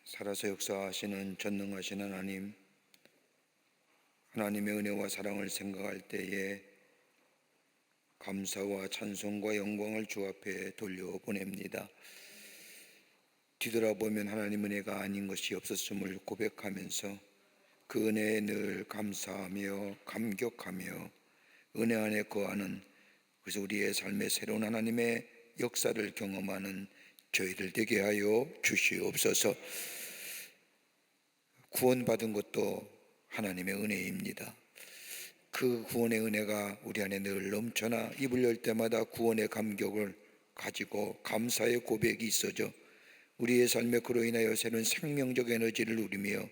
살아서 역사하시는 전능하신 하나님, 하나님의 은혜와 사랑을 생각할 때에 감사와 찬송과 영광을 주 앞에 돌려보냅니다. 뒤돌아보면 하나님 은혜가 아닌 것이 없었음을 고백하면서 그 은혜에 늘 감사하며 감격하며 은혜 안에 거하는, 그래서 우리의 삶의 새로운 하나님의 역사를 경험하는 저희들 되게 하여 주시옵소서. 구원받은 것도 하나님의 은혜입니다. 그 구원의 은혜가 우리 안에 늘 넘쳐나 입을 열 때마다 구원의 감격을 가지고 감사의 고백이 있어져 우리의 삶에 그로 인하여 새로운 생명적 에너지를 누리며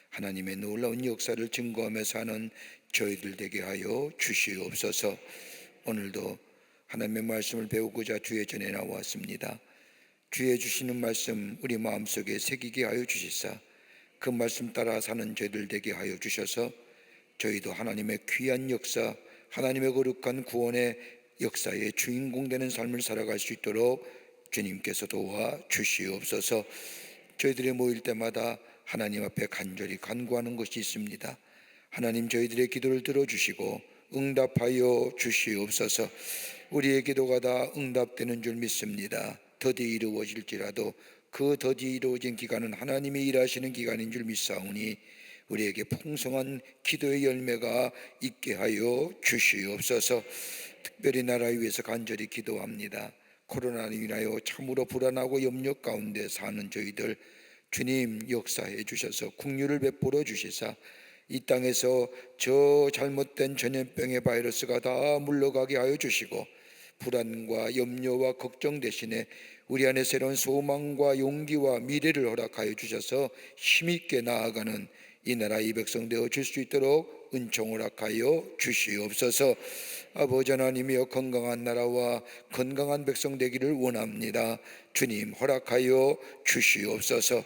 하나님의 놀라운 역사를 증거하며 사는 저희들 되게 하여 주시옵소서. 오늘도 하나님의 말씀을 배우고자 주의 전에 나왔습니다. 주의 주시는 말씀 우리 마음속에 새기게 하여 주시사 그 말씀 따라 사는 저희들 되게 하여 주셔서 저희도 하나님의 귀한 역사, 하나님의 거룩한 구원의 역사의 주인공 되는 삶을 살아갈 수 있도록 주님께서 도와 주시옵소서. 저희들이 모일 때마다 하나님 앞에 간절히 간구하는 것이 있습니다. 하나님, 저희들의 기도를 들어주시고 응답하여 주시옵소서. 우리의 기도가 다 응답되는 줄 믿습니다. 더디 이루어질지라도 그 더디 이루어진 기간은 하나님이 일하시는 기간인 줄 믿사오니 우리에게 풍성한 기도의 열매가 있게 하여 주시옵소서. 특별히 나라를 위해서 간절히 기도합니다. 코로나로 인하여 참으로 불안하고 염려 가운데 사는 저희들, 주님 역사해 주셔서 긍휼을 베풀어 주시사 이 땅에서 저 잘못된 전염병의 바이러스가 다 물러가게 하여 주시고 불안과 염려와 걱정 대신에 우리 안에 새로운 소망과 용기와 미래를 허락하여 주셔서 힘있게 나아가는 이 나라 이 백성 되어 줄 수 있도록 은총 허락하여 주시옵소서. 아버지 하나님이여, 건강한 나라와 건강한 백성 되기를 원합니다. 주님 허락하여 주시옵소서.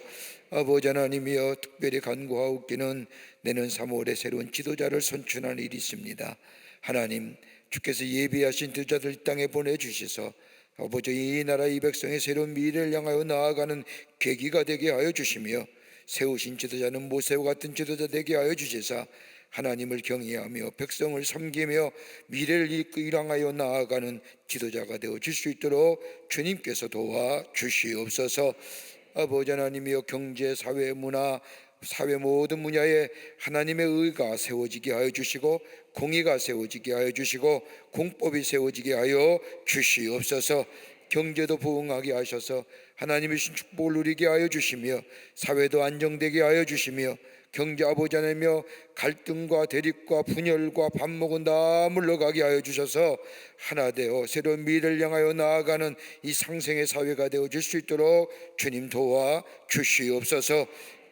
아버지 하나님이여, 특별히 간구하옵기는 내년 3월에 새로운 지도자를 선출하는 일이 있습니다. 하나님, 주께서 예비하신 지도자들 땅에 보내주셔서 아버지 이 나라 이 백성의 새로운 미래를 향하여 나아가는 계기가 되게 하여 주시며 세우신 지도자는 모세와 같은 지도자 되게 하여 주시사 하나님을 경외하며 백성을 섬기며 미래를 향하여 나아가는 지도자가 되어 줄 수 있도록 주님께서 도와 주시옵소서. 아버지 하나님이여, 경제, 사회, 문화, 사회 모든 분야에 하나님의 의가 세워지게 하여 주시고 공의가 세워지게 하여 주시고 공법이 세워지게 하여 주시옵소서. 경제도 부흥하게 하셔서 하나님의 축복을 누리게 하여 주시며 사회도 안정되게 하여 주시며 경제 아버지 하나님이여, 갈등과 대립과 분열과 반목은 다 물러가게 하여 주셔서 하나 되어 새로운 미래를 향하여 나아가는 이 상생의 사회가 되어 줄 수 있도록 주님 도와 주시옵소서.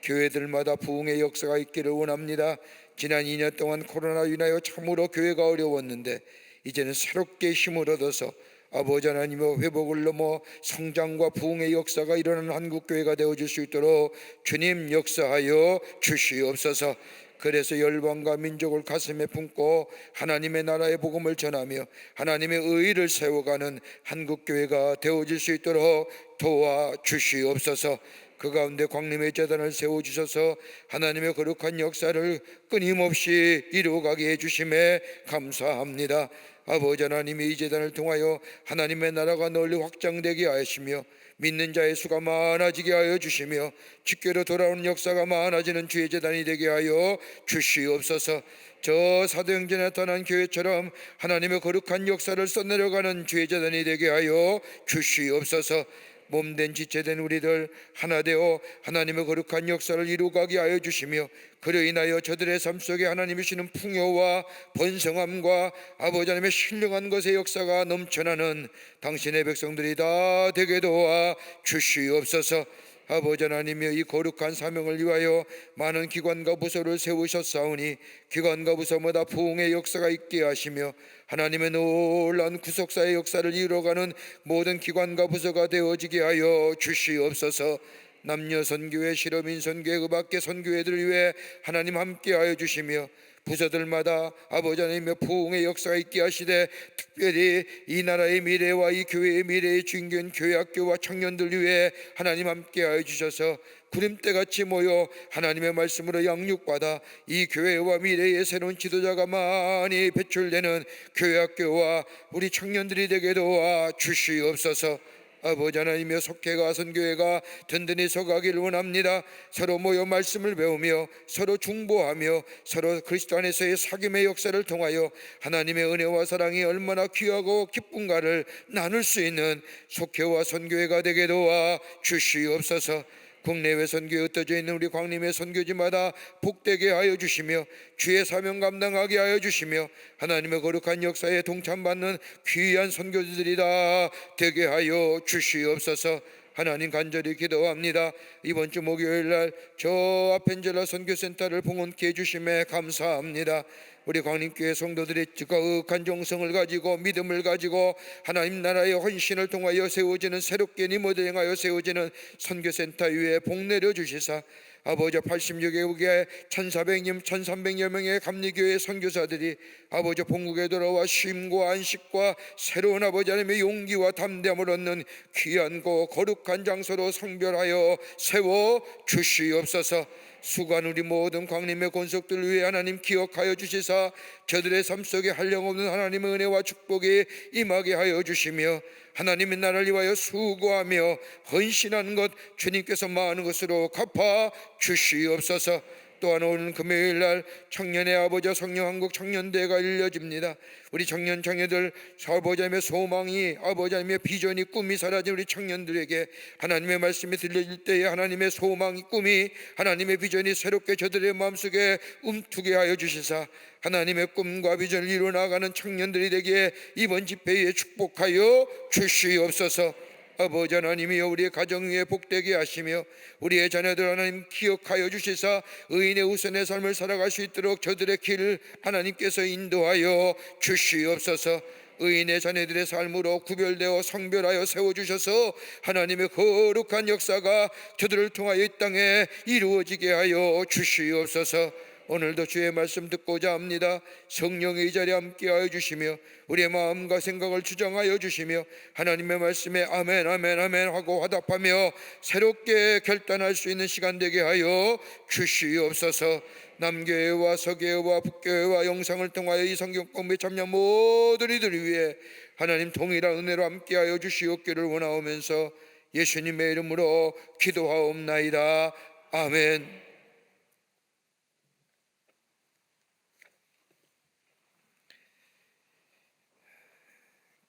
교회들마다 부흥의 역사가 있기를 원합니다. 지난 2년 동안 코로나로 인하여 참으로 교회가 어려웠는데 이제는 새롭게 힘을 얻어서 아버지 하나님의 회복을 넘어 성장과 부흥의 역사가 일어나는 한국교회가 되어줄 수 있도록 주님 역사하여 주시옵소서. 그래서 열방과 민족을 가슴에 품고 하나님의 나라의 복음을 전하며 하나님의 의를 세워가는 한국교회가 되어질 수 있도록 도와주시옵소서. 그 가운데 광림의 재단을 세워주셔서 하나님의 거룩한 역사를 끊임없이 이루어가게 해주심에 감사합니다. 아버지 하나님이 이 재단을 통하여 하나님의 나라가 널리 확장되게 하시며 믿는 자의 수가 많아지게 하여 주시며 주께로 돌아오는 역사가 많아지는 주의 재단이 되게 하여 주시옵소서. 저 사도행전에 나타난 교회처럼 하나님의 거룩한 역사를 써내려가는 주의 재단이 되게 하여 주시옵소서. 몸된 지체된 우리들 하나 되어 하나님의 거룩한 역사를 이루어가게 하여 주시며 그로 인하여 저들의 삶 속에 하나님이 주시는 풍요와 번성함과 아버지 하나님의 신령한 것의 역사가 넘쳐나는 당신의 백성들이 다 되게 도와 주시옵소서. 아버지 하나님이여, 이 거룩한 사명을 위하여 많은 기관과 부서를 세우셨사오니 기관과 부서마다 부흥의 역사가 있게 하시며 하나님의 놀라운 구속사의 역사를 이루어가는 모든 기관과 부서가 되어지게 하여 주시옵소서. 남녀 선교회, 실업인 선교회, 그 밖에 선교회들을 위해 하나님 함께하여 주시며 부서들마다 아버지 하나님의 부흥의 역사가 있게 하시되 특별히 이 나라의 미래와 이 교회의 미래의 주인공 교회 학교와 청년들 위해 하나님 함께하여 주셔서 구름대같이 모여 하나님의 말씀으로 양육받아 이 교회와 미래의 새로운 지도자가 많이 배출되는 교회 학교와 우리 청년들이 되게 도와 주시옵소서. 아버지 하나님의 속회가 선교회가 든든히 서가기를 원합니다. 서로 모여 말씀을 배우며 서로 중보하며 서로 그리스도 안에서의 사귐의 역사를 통하여 하나님의 은혜와 사랑이 얼마나 귀하고 기쁜가를 나눌 수 있는 속회와 선교회가 되게 도와 주시옵소서. 국내외 선교에 흩어져 있는 우리 광림의 선교지마다 복되게 하여 주시며 주의 사명 감당하게 하여 주시며 하나님의 거룩한 역사에 동참받는 귀한 선교지들이 다 되게 하여 주시옵소서. 하나님 간절히 기도합니다. 이번 주 목요일 날 저 아펜젤라 선교센터를 봉헌케 해주심에 감사합니다. 우리 광림교회 성도들이 거룩한 정성을 가지고 믿음을 가지고 하나님 나라의 헌신을 통하여 세워지는 새롭게 리모델링하여 세워지는 선교센터 위에 복 내려 주시사 아버지 86개국의 1,300여 명의 감리교회 선교사들이 아버지 본국에 돌아와 쉼과 안식과 새로운 아버지 하나님의 용기와 담대함을 얻는 귀한 거룩한 장소로 성별하여 세워 주시옵소서. 수고한 우리 모든 광림의 권속들을 위해 하나님 기억하여 주시사 저들의 삶 속에 한량없는 하나님의 은혜와 축복이 임하게 하여 주시며 하나님의 나라를 위하여 수고하며 헌신하는 것 주님께서 많은 것으로 갚아 주시옵소서. 또한 오늘 금요일 날 청년의 아버지 성령 한국 청년대회가 열려집니다. 우리 청년 청년들 아버지 하나님의 소망이 아버지 하나님의 비전이 꿈이 사라진 우리 청년들에게 하나님의 말씀이 들려질 때에 하나님의 소망이 꿈이 하나님의 비전이 새롭게 저들의 마음속에 움트게 하여 주시사 하나님의 꿈과 비전을 이루어 나가는 청년들이 되기에 이번 집회에 축복하여 주시옵소서. 아버지 하나님이여 우리의 가정 위에 복되게 하시며 우리의 자녀들 하나님 기억하여 주시사 의인의 우선의 삶을 살아갈 수 있도록 저들의 길을 하나님께서 인도하여 주시옵소서. 의인의 자녀들의 삶으로 구별되어 성별하여 세워주셔서 하나님의 거룩한 역사가 저들을 통하여 이 땅에 이루어지게 하여 주시옵소서. 오늘도 주의 말씀 듣고자 합니다. 성령의 이 자리에 함께하여 주시며 우리의 마음과 생각을 주장하여 주시며 하나님의 말씀에 아멘 아멘 아멘 하고 화답하며 새롭게 결단할 수 있는 시간 되게 하여 주시옵소서. 남교회와 서교회와 북교회와 영상을 통하여 이 성경 공부에 참여한 모든 이들을 위해 하나님 동일한 은혜로 함께하여 주시옵기를 원하오면서 예수님의 이름으로 기도하옵나이다. 아멘.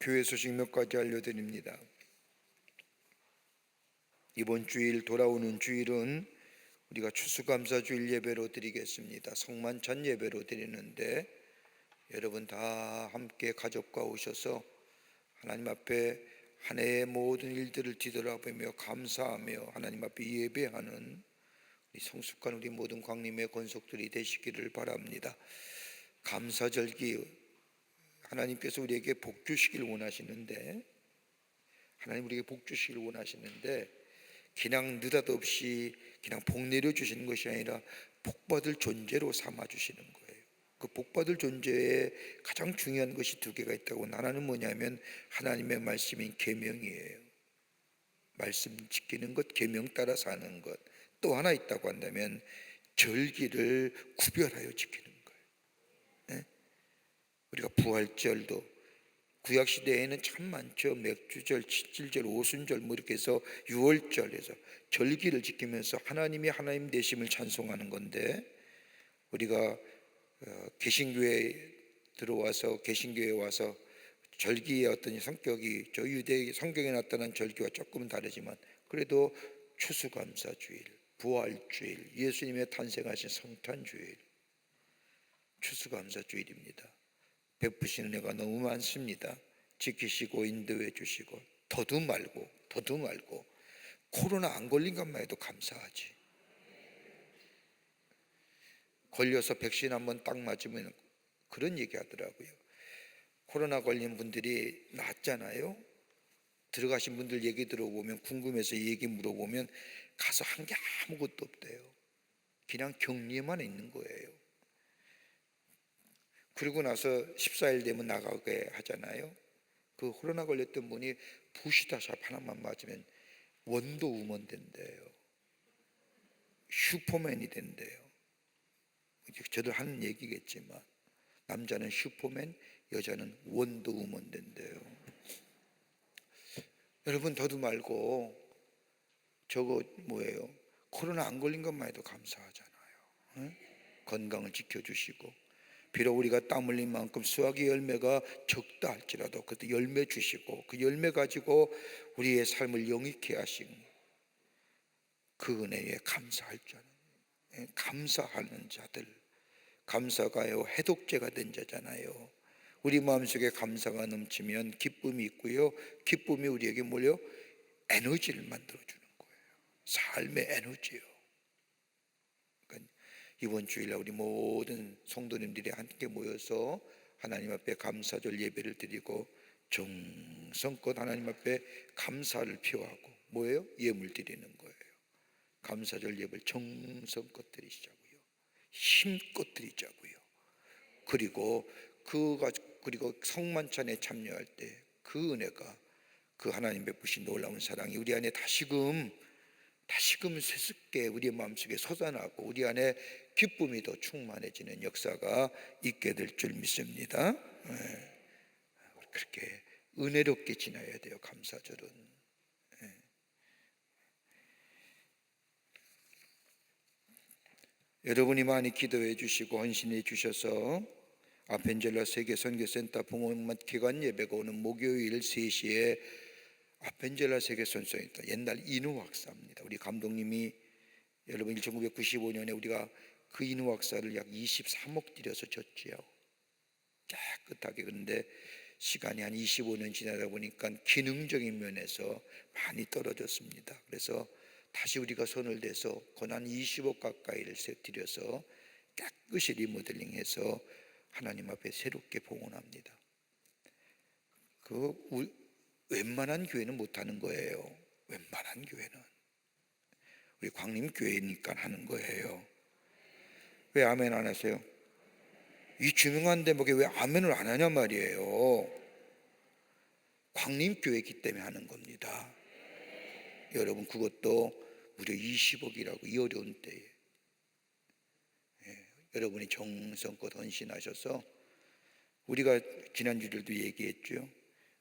교회 소식 몇 가지 알려드립니다. 이번 주일 돌아오는 주일은 우리가 추수감사주일 예배로 드리겠습니다. 성만찬 예배로 드리는데 여러분 다 함께 가족과 오셔서 하나님 앞에 한 해의 모든 일들을 뒤돌아보며 감사하며 하나님 앞에 예배하는 우리 성숙한 우리 모든 광림의 권속들이 되시기를 바랍니다. 감사절기 하나님께서 우리에게 복 주시길 원하시는데 하나님 우리에게 복 주시길 원하시는데 그냥 느닷없이 그냥 복 내려주시는 것이 아니라 복받을 존재로 삼아주시는 거예요. 그 복받을 존재에 가장 중요한 것이 두 개가 있다고. 하나는 뭐냐면 하나님의 말씀인 계명이에요. 말씀 지키는 것, 계명 따라 사는 것. 또 하나 있다고 한다면 절기를 구별하여 지키는 거예요. 우리가 부활절도 구약시대에는 참 많죠. 맥주절, 칠칠절, 오순절 뭐 이렇게 해서 6월절에서 절기를 지키면서 하나님이 하나님 되심을 찬송하는 건데 우리가 개신교회에 들어와서 개신교회에 와서 절기의 어떤 성격이 저 유대 성경에 나타난 절기와 조금은 다르지만 그래도 추수감사주일, 부활주일, 예수님의 탄생하신 성탄주일, 추수감사주일입니다. 베푸시는 은혜가 너무 많습니다. 지키시고 인도해 주시고 더도 말고 코로나 안 걸린 것만 해도 감사하지. 걸려서 백신 한번 딱 맞으면 그런 얘기 하더라고요. 코로나 걸린 분들이 낫잖아요. 들어가신 분들 얘기 들어보면 궁금해서 얘기 물어보면 가서 한 게 아무것도 없대요. 그냥 격리에만 있는 거예요. 그리고 나서 14일 되면 나가게 하잖아요. 그 코로나 걸렸던 분이 부시다샵 하나만 맞으면 원더우먼 된대요. 슈퍼맨이 된대요. 저도 하는 얘기겠지만 남자는 슈퍼맨, 여자는 원더우먼 된대요. 여러분 더도 말고 저거 뭐예요? 코로나 안 걸린 것만 해도 감사하잖아요. 응? 건강을 지켜주시고 비록 우리가 땀 흘린 만큼 수확의 열매가 적다 할지라도 그때 열매 주시고 그 열매 가지고 우리의 삶을 영익케 하신 그 은혜에 감사할 자는, 감사하는 자들, 감사가요 해독제가 된 자잖아요. 우리 마음속에 감사가 넘치면 기쁨이 있고요, 기쁨이 우리에게 뭐요? 에너지를 만들어주는 거예요. 삶의 에너지요. 그러니까 이번 주일날 우리 모든 성도님들이 함께 모여서 하나님 앞에 감사절 예배를 드리고 정성껏 하나님 앞에 감사를 표하고 뭐예요? 예물 드리는 거예요. 감사절 예배를 정성껏 드리자고요. 힘껏 드리자고요. 그리고 그리고 성만찬에 참여할 때 그 은혜가, 그 하나님 베푸신 놀라운 사랑이 우리 안에 다시금 새습게 우리의 마음속에 솟아나고 우리 안에 기쁨이 더 충만해지는 역사가 있게 될 줄 믿습니다. 그렇게 은혜롭게 지나야 돼요. 감사절은. 여러분이 많이 기도해 주시고 헌신해 주셔서 아펜젤라 세계선교센터 부모기관 예배가 오는 목요일 3시에 아펜젤라 세계선교센터, 옛날 인후 학사입니다. 우리 감독님이 여러분 1995년에 우리가 그 인후 학사를 약 23억 들여서 졌지요. 깨끗하게. 그런데 시간이 한 25년 지나다 보니까 기능적인 면에서 많이 떨어졌습니다. 그래서 다시 우리가 손을 대서 한 20억 가까이를 들여서 깨끗이 리모델링해서 하나님 앞에 새롭게 봉헌합니다. 웬만한 교회는 못하는 거예요. 웬만한 교회는 우리 광림교회니까 하는 거예요. 왜 아멘 안 하세요? 이 중요한 대목에 왜 아멘을 안 하냐 말이에요. 광림교회이기 때문에 하는 겁니다. 여러분 그것도 무려 20억이라고 이 어려운 때에 여러분이 정성껏 헌신하셔서, 우리가 지난주에도 얘기했죠.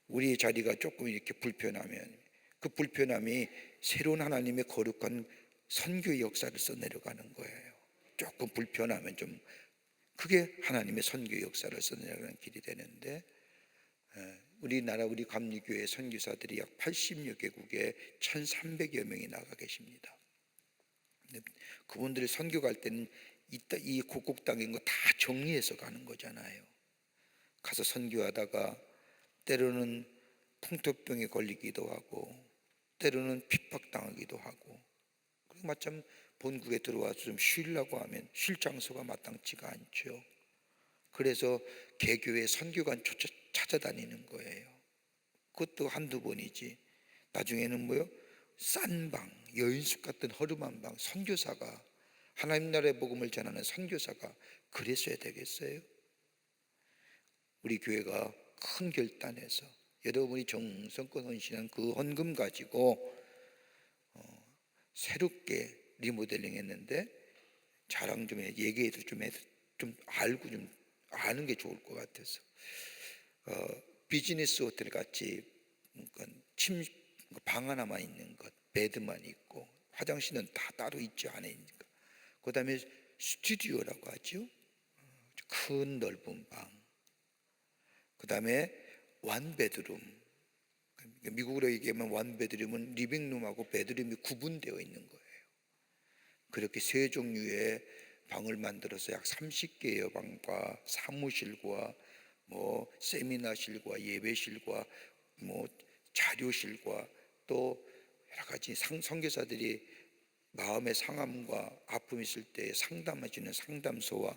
우리의 자리가 조금 이렇게 불편하면 그 불편함이 새로운 하나님의 거룩한 선교의 역사를 써내려가는 거예요. 조금 불편하면 좀 그게 하나님의 선교의 역사를 써내려가는 길이 되는데, 우리나라 우리 감리교회 선교사들이 약 80여 개국에 1,300여 명이 나가 계십니다. 그분들이 선교 갈 때는 이 곡곡 땅인 거 다 정리해서 가는 거잖아요. 가서 선교하다가 때로는 풍토병에 걸리기도 하고 때로는 핍박당하기도 하고, 그리고 마침 본국에 들어와서 좀 쉬려고 하면 쉴 장소가 마땅치가 않죠. 그래서 개교회 선교관 찾아다니는 거예요. 그것도 한두 번이지. 나중에는 싼 방, 여인숙 같은 허름한 방, 선교사가, 하나님 나라의 복음을 전하는 선교사가 그랬어야 되겠어요? 우리 교회가 큰 결단해서 여러분이 정성껏 헌신한 그 헌금 가지고 새롭게 리모델링 했는데, 자랑 좀 해, 얘기해도 좀 알고 좀 아는 게 좋을 것 같아서 비즈니스 호텔 같이 방 하나만 있는 것, 베드만 있고 화장실은 다 따로 있지 않으니까. 그 다음에 스튜디오라고 하죠. 큰 넓은 방. 그 다음에 원베드룸. 미국으로 얘기하면 원베드룸은 리빙룸하고 베드룸이 구분되어 있는 거예요. 그렇게 세 종류의 방을 만들어서 약 30개의 방과 사무실과 세미나실과 예배실과 자료실과 또 여러 가지 선교사들이 마음의 상함과 아픔이 있을 때 상담해주는 상담소와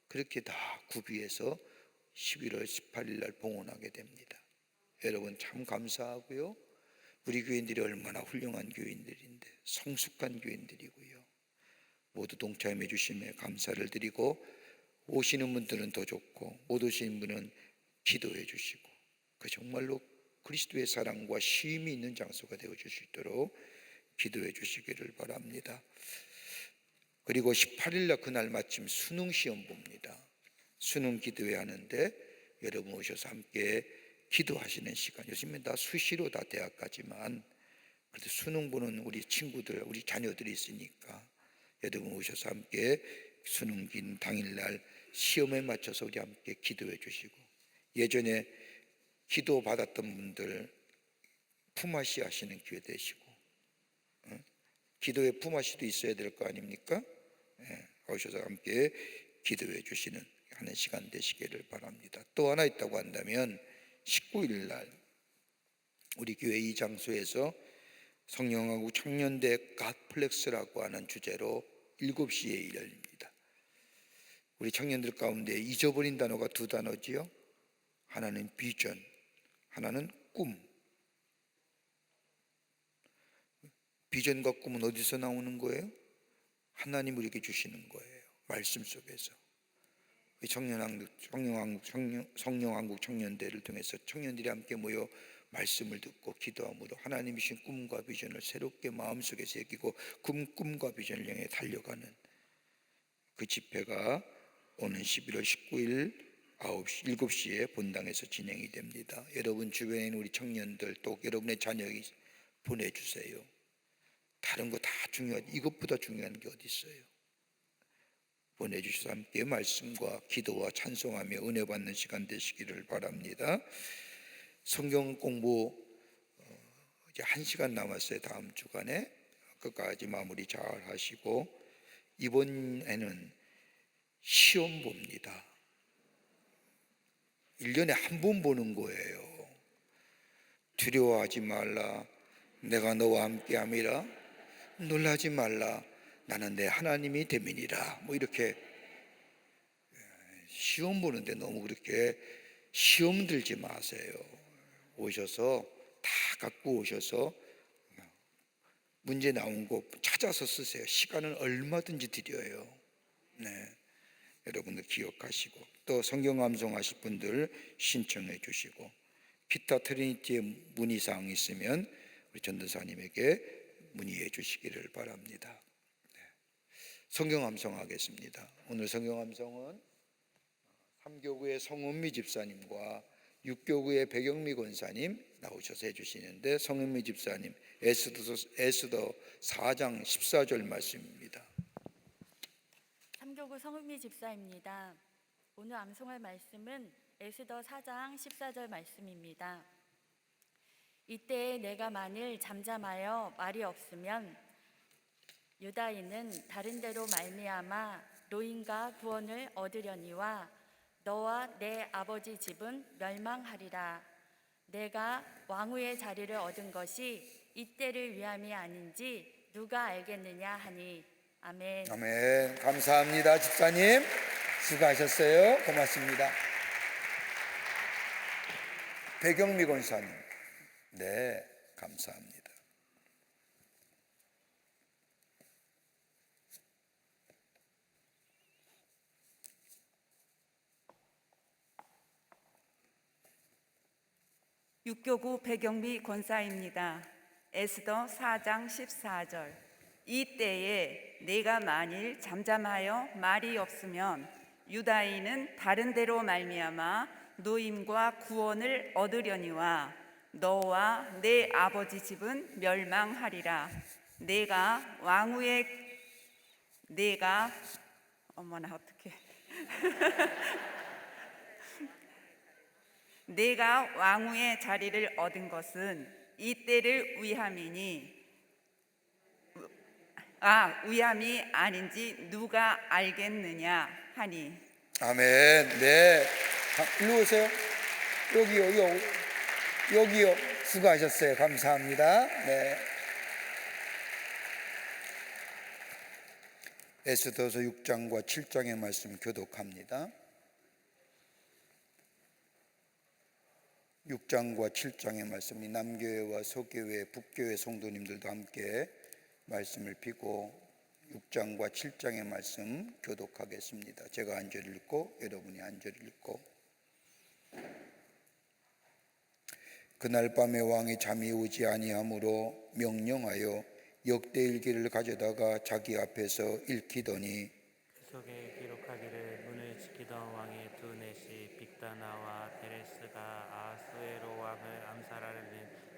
그렇게 다 구비해서 11월 18일 날 봉헌하게 됩니다. 여러분 참 감사하고요. 우리 교인들이 얼마나 훌륭한 교인들인데, 성숙한 교인들이고요. 모두 동참해 주심에 감사를 드리고, 오시는 분들은 더 좋고 못 오시는 분은 기도해 주시고, 그 정말로 그리스도의 사랑과 쉼이 있는 장소가 되어줄 수 있도록 기도해 주시기를 바랍니다. 그리고 18일 날 그날 마침 수능 시험 봅니다. 수능 기도회 하는데 여러분 오셔서 함께 기도하시는 시간, 요즘에 다 수시로 다 대학 가지만 그래도 수능 보는 우리 친구들, 우리 자녀들이 있으니까 여러분 오셔서 함께 수능 긴 당일날 시험에 맞춰서 우리 함께 기도해 주시고, 예전에 기도 받았던 분들 품앗이 하시는 기회 되시고, 기도에 품앗이도 있어야 될 거 아닙니까? 오셔서 함께 기도해 주시는 하는 시간 되시기를 바랍니다. 또 하나 있다고 한다면 19일 날 우리 교회 이 장소에서 성령하고 청년대 갓플렉스라고 하는 주제로 7시에 열립니다. 우리 청년들 가운데 잊어버린 단어가 두 단어지요. 하나는 비전, 하나는 꿈. 비전과 꿈은 어디서 나오는 거예요? 하나님 우리에게 주시는 거예요. 말씀 속에서. 성령왕국 청년대를 통해서 청년들이 함께 모여 말씀을 듣고 기도함으로 하나님이 주신 꿈과 비전을 새롭게 마음속에 새기고 꿈과 비전을 향해 달려가는 그 집회가 오는 11월 19일 7시에 본당에서 진행이 됩니다. 여러분 주변에 있는 우리 청년들 또 여러분의 자녀 보내주세요. 다른 거 다 중요하지, 이것보다 중요한 게 어디 있어요? 보내주셔서 함께 말씀과 기도와 찬송하며 은혜 받는 시간 되시기를 바랍니다. 성경 공부 이제 1시간 남았어요. 다음 주간에 끝까지 마무리 잘 하시고, 이번에는 시험 봅니다. 1년에 한 번 보는 거예요. 두려워하지 말라, 내가 너와 함께 함이라. 놀라지 말라, 나는 내 하나님이 됨이니라. 뭐 이렇게 시험 보는데 너무 그렇게 시험 들지 마세요. 오셔서 다 갖고 오셔서 문제 나온 거 찾아서 쓰세요. 시간은 얼마든지 드려요. 여러분들 기억하시고, 또 성경 암송하실 분들 신청해 주시고, 기타 트리니티의 문의사항 있으면 우리 전도사님에게 문의해 주시기를 바랍니다. 성경 암송하겠습니다. 오늘 성경 암송은 3교구의 성은미 집사님과 6교구의 백영미 권사님 나오셔서 해주시는데, 성은미 집사님 에스더 4장 14절 말씀입니다. 3교구 성은미 집사입니다. 오늘 암송할 말씀은 에스더 4장 14절 말씀입니다. 이때 내가 만일 잠잠하여 말이 없으면 유다인은 다른 데로 말미암아 노임과 구원을 얻으려니와 너와 내 아버지 집은 멸망하리라. 내가 왕후의 자리를 얻은 것이 이때를 위함이 아닌지 누가 알겠느냐 하니. 아멘. 아멘. 감사합니다. 집사님 수고하셨어요. 고맙습니다. 백영미 권사님, 네, 감사합니다. 육교구 백영미 권사입니다. 에스더 4장 14절. 이때에 내가 만일 잠잠하여 말이 없으면 유다인은 다른 데로 말미암아 노임과 구원을 얻으려니와 너와 내 아버지 집은 멸망하리라. 어머나 어떡해. 내가 왕후의 자리를 얻은 것은 이때를 위함이니 위함이 아닌지 누가 알겠느냐 하니. 아멘. 네, 일로 오세요. 여기요. 수고하셨어요. 감사합니다. 네. 에스더서 6장과 7장의 말씀 교독합니다. 6장과 7장의 말씀이 남교회와 서교회, 북교회 성도님들도 함께 말씀을 피고 6장과 7장의 말씀 교독하겠습니다. 제가 한 절 읽고 여러분이 한 절 읽고. 그날 밤에 왕이 잠이 오지 아니하므로 명령하여 역대일기를 가져다가 자기 앞에서 읽히더니 그 속에 기록하기를 문을 지키던 왕의 두 넷이 빅다나와 데레스가 아하수에로 왕을 암살하려는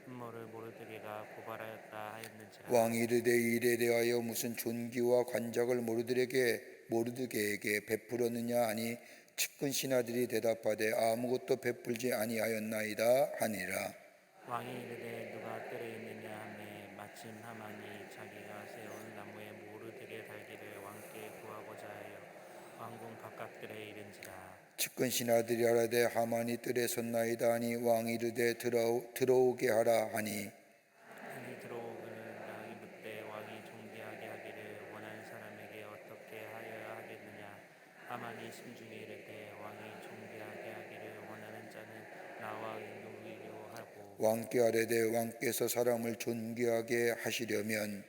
음모를 모르드게가 고발하였다 하였는지라. 왕이 이르되 이 일에 대하여 무슨 존귀와 관작을 모르드게에게 베풀었느냐 하니 측근 신하들이 대답하되 아무것도 베풀지 아니하였나이다 하니라. 왕이 이르되 누가 뜰에 있느냐 하매 마침 하만이 자기가 세운 나무에 모르드게 달기를 왕께 구하고자 하여 왕궁 바깥들에 이른지라. 측근 신하들이 하라되 하만이 뜰에 섰나이다 하니 왕이 이르되 들어오게 하라 하니 그들이 들어오기는 왕이 묻되 왕이 존귀하게 하기를 원하는 사람에게 어떻게 하여야 하겠느냐. 하만이 심중에 이르되 왕이 존귀하게 하기를 원하는 자는 나와 의논이려 하고 왕께 아뢰되 왕께서 사람을 존귀하게 하시려면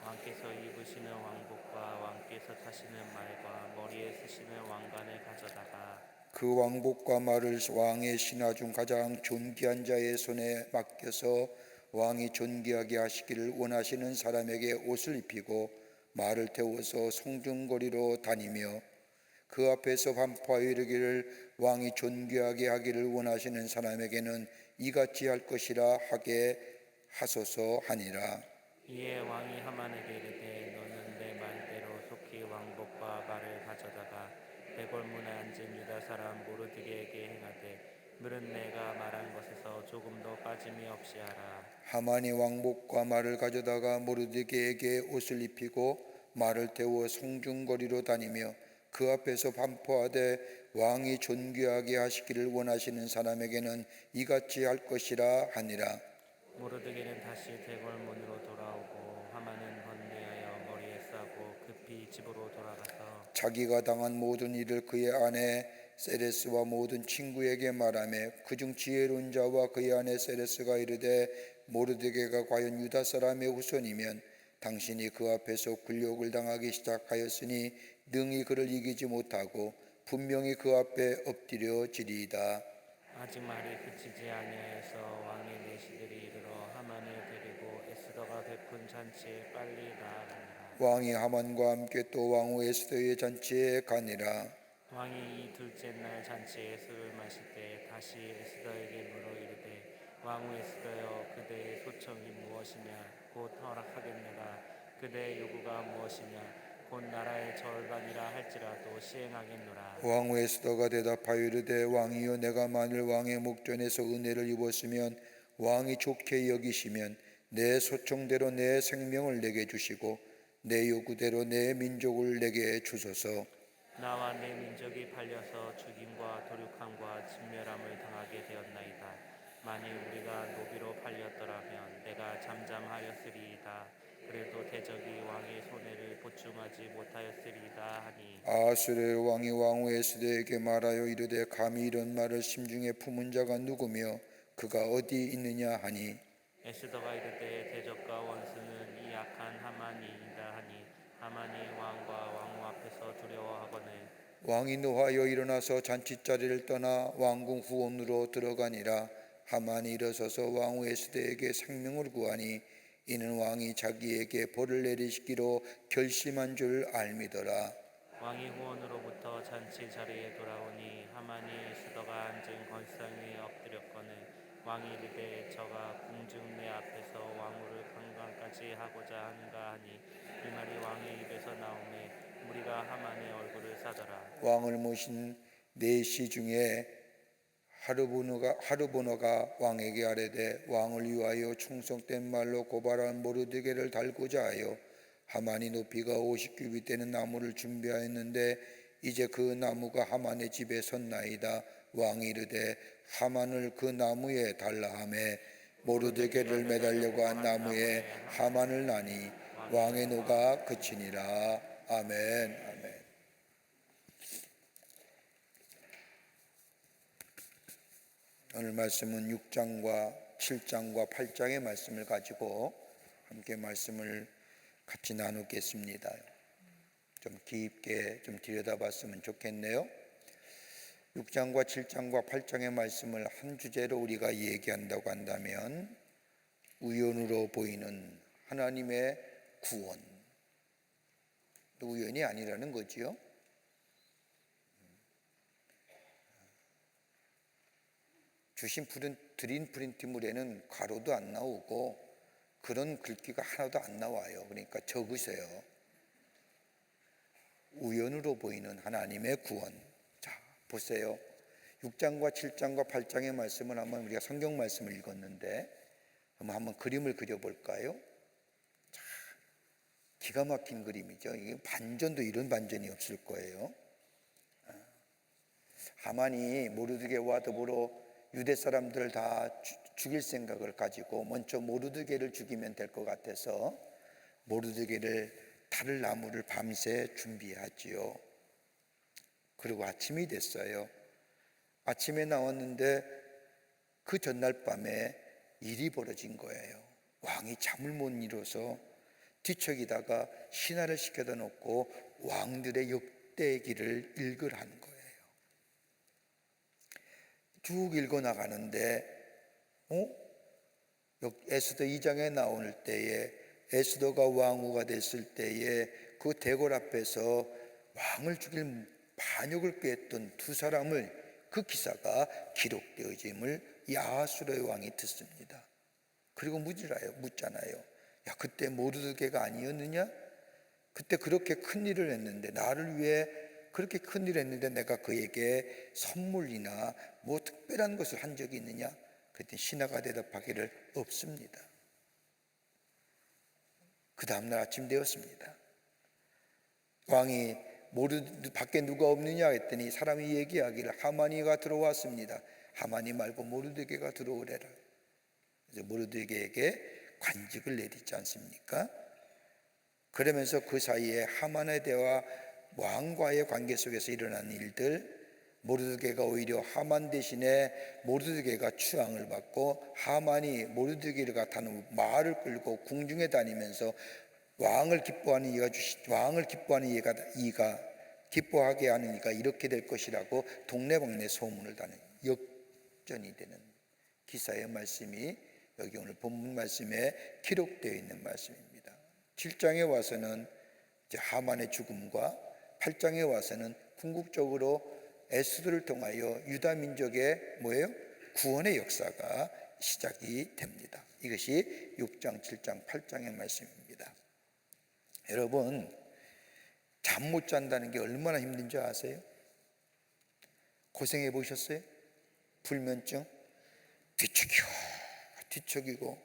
왕께서 입으시는 왕복과 왕께서 타시는 말과 머리에 쓰시는 왕관을 가져다가 그 왕복과 말을 왕의 신하 중 가장 존귀한 자의 손에 맡겨서 왕이 존귀하게 하시기를 원하시는 사람에게 옷을 입히고 말을 태워서 성중거리로 다니며 그 앞에서 반포하여 이르기를 왕이 존귀하게 하기를 원하시는 사람에게는 이같이 할 것이라 하게 하소서 하니라. 이에 왕이 하만에게 이르되 너는 내 말대로 속히 왕복과 말을 가져다가 대궐문에 앉은 유다 사람 모르드게에게 행하되 물은 내가 말한 것에서 조금도 빠짐이 없이 하라. 하만이 왕복과 말을 가져다가 모르드게에게 옷을 입히고 말을 태워 성중거리로 다니며 그 앞에서 반포하되 왕이 존귀하게 하시기를 원하시는 사람에게는 이같이 할 것이라 하니라. 모르드게는 다시 대궐문으로 돌아오고 하만은 번뇌하여 머리에 싸고 급히 집으로 돌아가서 자기가 당한 모든 일을 그의 아내 세레스와 모든 친구에게 말하며 그중 지혜로운 자와 그의 아내 세레스가 이르되 모르드게가 과연 유다 사람의 후손이면 당신이 그 앞에서 굴욕을 당하기 시작하였으니 능히 그를 이기지 못하고 분명히 그 앞에 엎드려지리이다. 아직 말이 그치지 아니하여서 왕의 내시들이 이르러 하만을 데리고 에스더가 베푼 잔치에 빨리 나아가니라. 왕이 하만과 함께 또 왕후 에스더의 잔치에 가니라. 왕이 이 둘째 날 잔치에 술을 마실 때 다시 에스더에게 물어 이르되 왕후 에스더여 그대의 소청이 무엇이냐 곧 허락하겠노라. 그대의 요구가 무엇이냐 곧 나라의 절반이라 할지라도 시행하겠노라. 왕후 에스더가 대답하여 이르되 왕이여 내가 만일 왕의 목전에서 은혜를 입었으면 왕이 좋게 여기시면 내 소청대로 내 생명을 내게 주시고 내 요구대로 내 민족을 내게 주소서. 나와 내 민족이 팔려서 죽임과 도륙함과 진멸함을 당하게 되었나이다. 만일 우리가 노비로 팔렸더라면 내가 잠잠하였으리이다. 그래도 대적이 왕의 손해를 보충하지 못하였으리이다 하니 아하수레 왕이 왕후 에스더에게 말하여 이르되 감히 이런 말을 심중에 품은 자가 누구며 그가 어디 있느냐 하니 에스더가 이르되 대적과 원수는 이 악한 하만이이다 하니 하만이 왕과 왕후 앞에서 두려워하거늘 왕이 노하여 일어나서 잔치자리를 떠나 왕궁 후원으로 들어가니라. 하만이 일어서서 왕후 에스더에게 생명을 구하니 이는 왕이 자기에게 벌을 내리시기로 결심한 줄 알미더라. 왕이 후원으로부터 잔치 자리에 돌아오니 하만이 에스더가 앉은 건상 위에 엎드렸거늘 왕이 이르되 저가 궁중 내 앞에서 왕후를 강간까지 하고자 하는가 하니 이 말이 왕의 입에서 나오매 무리가 하만의 얼굴을 싸더라. 왕을 모신 내시 중에 하르보너가 왕에게 아뢰되 왕을 위하여 충성된 말로 고발한 모르드게를 달고자 하여 하만이 높이가 50규빗 되는 나무를 준비하였는데 이제 그 나무가 하만의 집에 섰나이다. 왕이 이르되 하만을 그 나무에 달라 하매 모르드게를 매달려고 한 나무에 하만을 나니 왕의 노가 그치니라. 아멘. 아멘. 오늘 말씀은 6장과 7장과 8장의 말씀을 가지고 함께 말씀을 같이 나누겠습니다. 좀 깊게 좀 들여다봤으면 좋겠네요. 6장과 7장과 8장의 말씀을 한 주제로 우리가 얘기한다고 한다면 우연으로 보이는 하나님의 구원, 우연이 아니라는 거지요. 주신 드린 프린트물에는 괄호도 안 나오고 그런 글귀가 하나도 안 나와요. 그러니까 적으세요. 우연으로 보이는 하나님의 구원. 자, 보세요. 6장과 7장과 8장의 말씀을 한번 우리가 성경 말씀을 읽었는데 한번 그림을 그려볼까요? 자, 기가 막힌 그림이죠. 이게 반전도 이런 반전이 없을 거예요. 하만이 모르드게와 더불어 유대 사람들을 다 죽일 생각을 가지고 먼저 모르드게를 죽이면 될 것 같아서 모르드게를 다를 나무를 밤새 준비하지요. 그리고 아침이 됐어요. 아침에 나왔는데 그 전날 밤에 일이 벌어진 거예요. 왕이 잠을 못 이뤄서 뒤척이다가 신하를 시켜다 놓고 왕들의 역대기를 읽으라는 거예요. 쭉 읽어 나가는데 에스더 2장에 나올 때에 에스더가 왕후가 됐을 때에 그 대궐 앞에서 왕을 죽일 반역을 꾀했던 두 사람을 그 기사가 기록되어짐을 이 아하수르의 왕이 듣습니다. 그리고 묻잖아요. 야, 그때 모르드게가 아니었느냐? 그때 그렇게 큰 일을 했는데, 나를 위해 그렇게 큰 일을 했는데 내가 그에게 선물이나 뭐 특별한 것을 한 적이 있느냐? 그랬더니 신하가 대답하기를 없습니다. 그 다음날 아침 되었습니다. 왕이 밖에 누가 없느냐 했더니 사람이 얘기하기를 하만이가 들어왔습니다. 하만이 말고 모르드게가 들어오래라. 그래서 모르드게에게 관직을 내리지 않습니까? 그러면서 그 사이에 하만의 대화, 왕과의 관계 속에서 일어난 일들, 모르드게가 오히려 하만 대신에 모르드게가 추앙을 받고 하만이 모르드게가 타는 말을 끌고 궁중에 다니면서 왕을 기뻐하는 이가 기뻐하게 하는 이가 이렇게 될 것이라고 동네방네 소문을 다는 역전이 되는 기사의 말씀이 여기 오늘 본문 말씀에 기록되어 있는 말씀입니다. 7장에 와서는 이제 하만의 죽음과 8장에 와서는 궁극적으로 에스더를 통하여 유다 민족의 구원의 역사가 시작이 됩니다. 이것이 6장, 7장, 8장의 말씀입니다. 여러분, 잠 못 잔다는 게 얼마나 힘든지 아세요? 고생해 보셨어요? 불면증 뒤척이고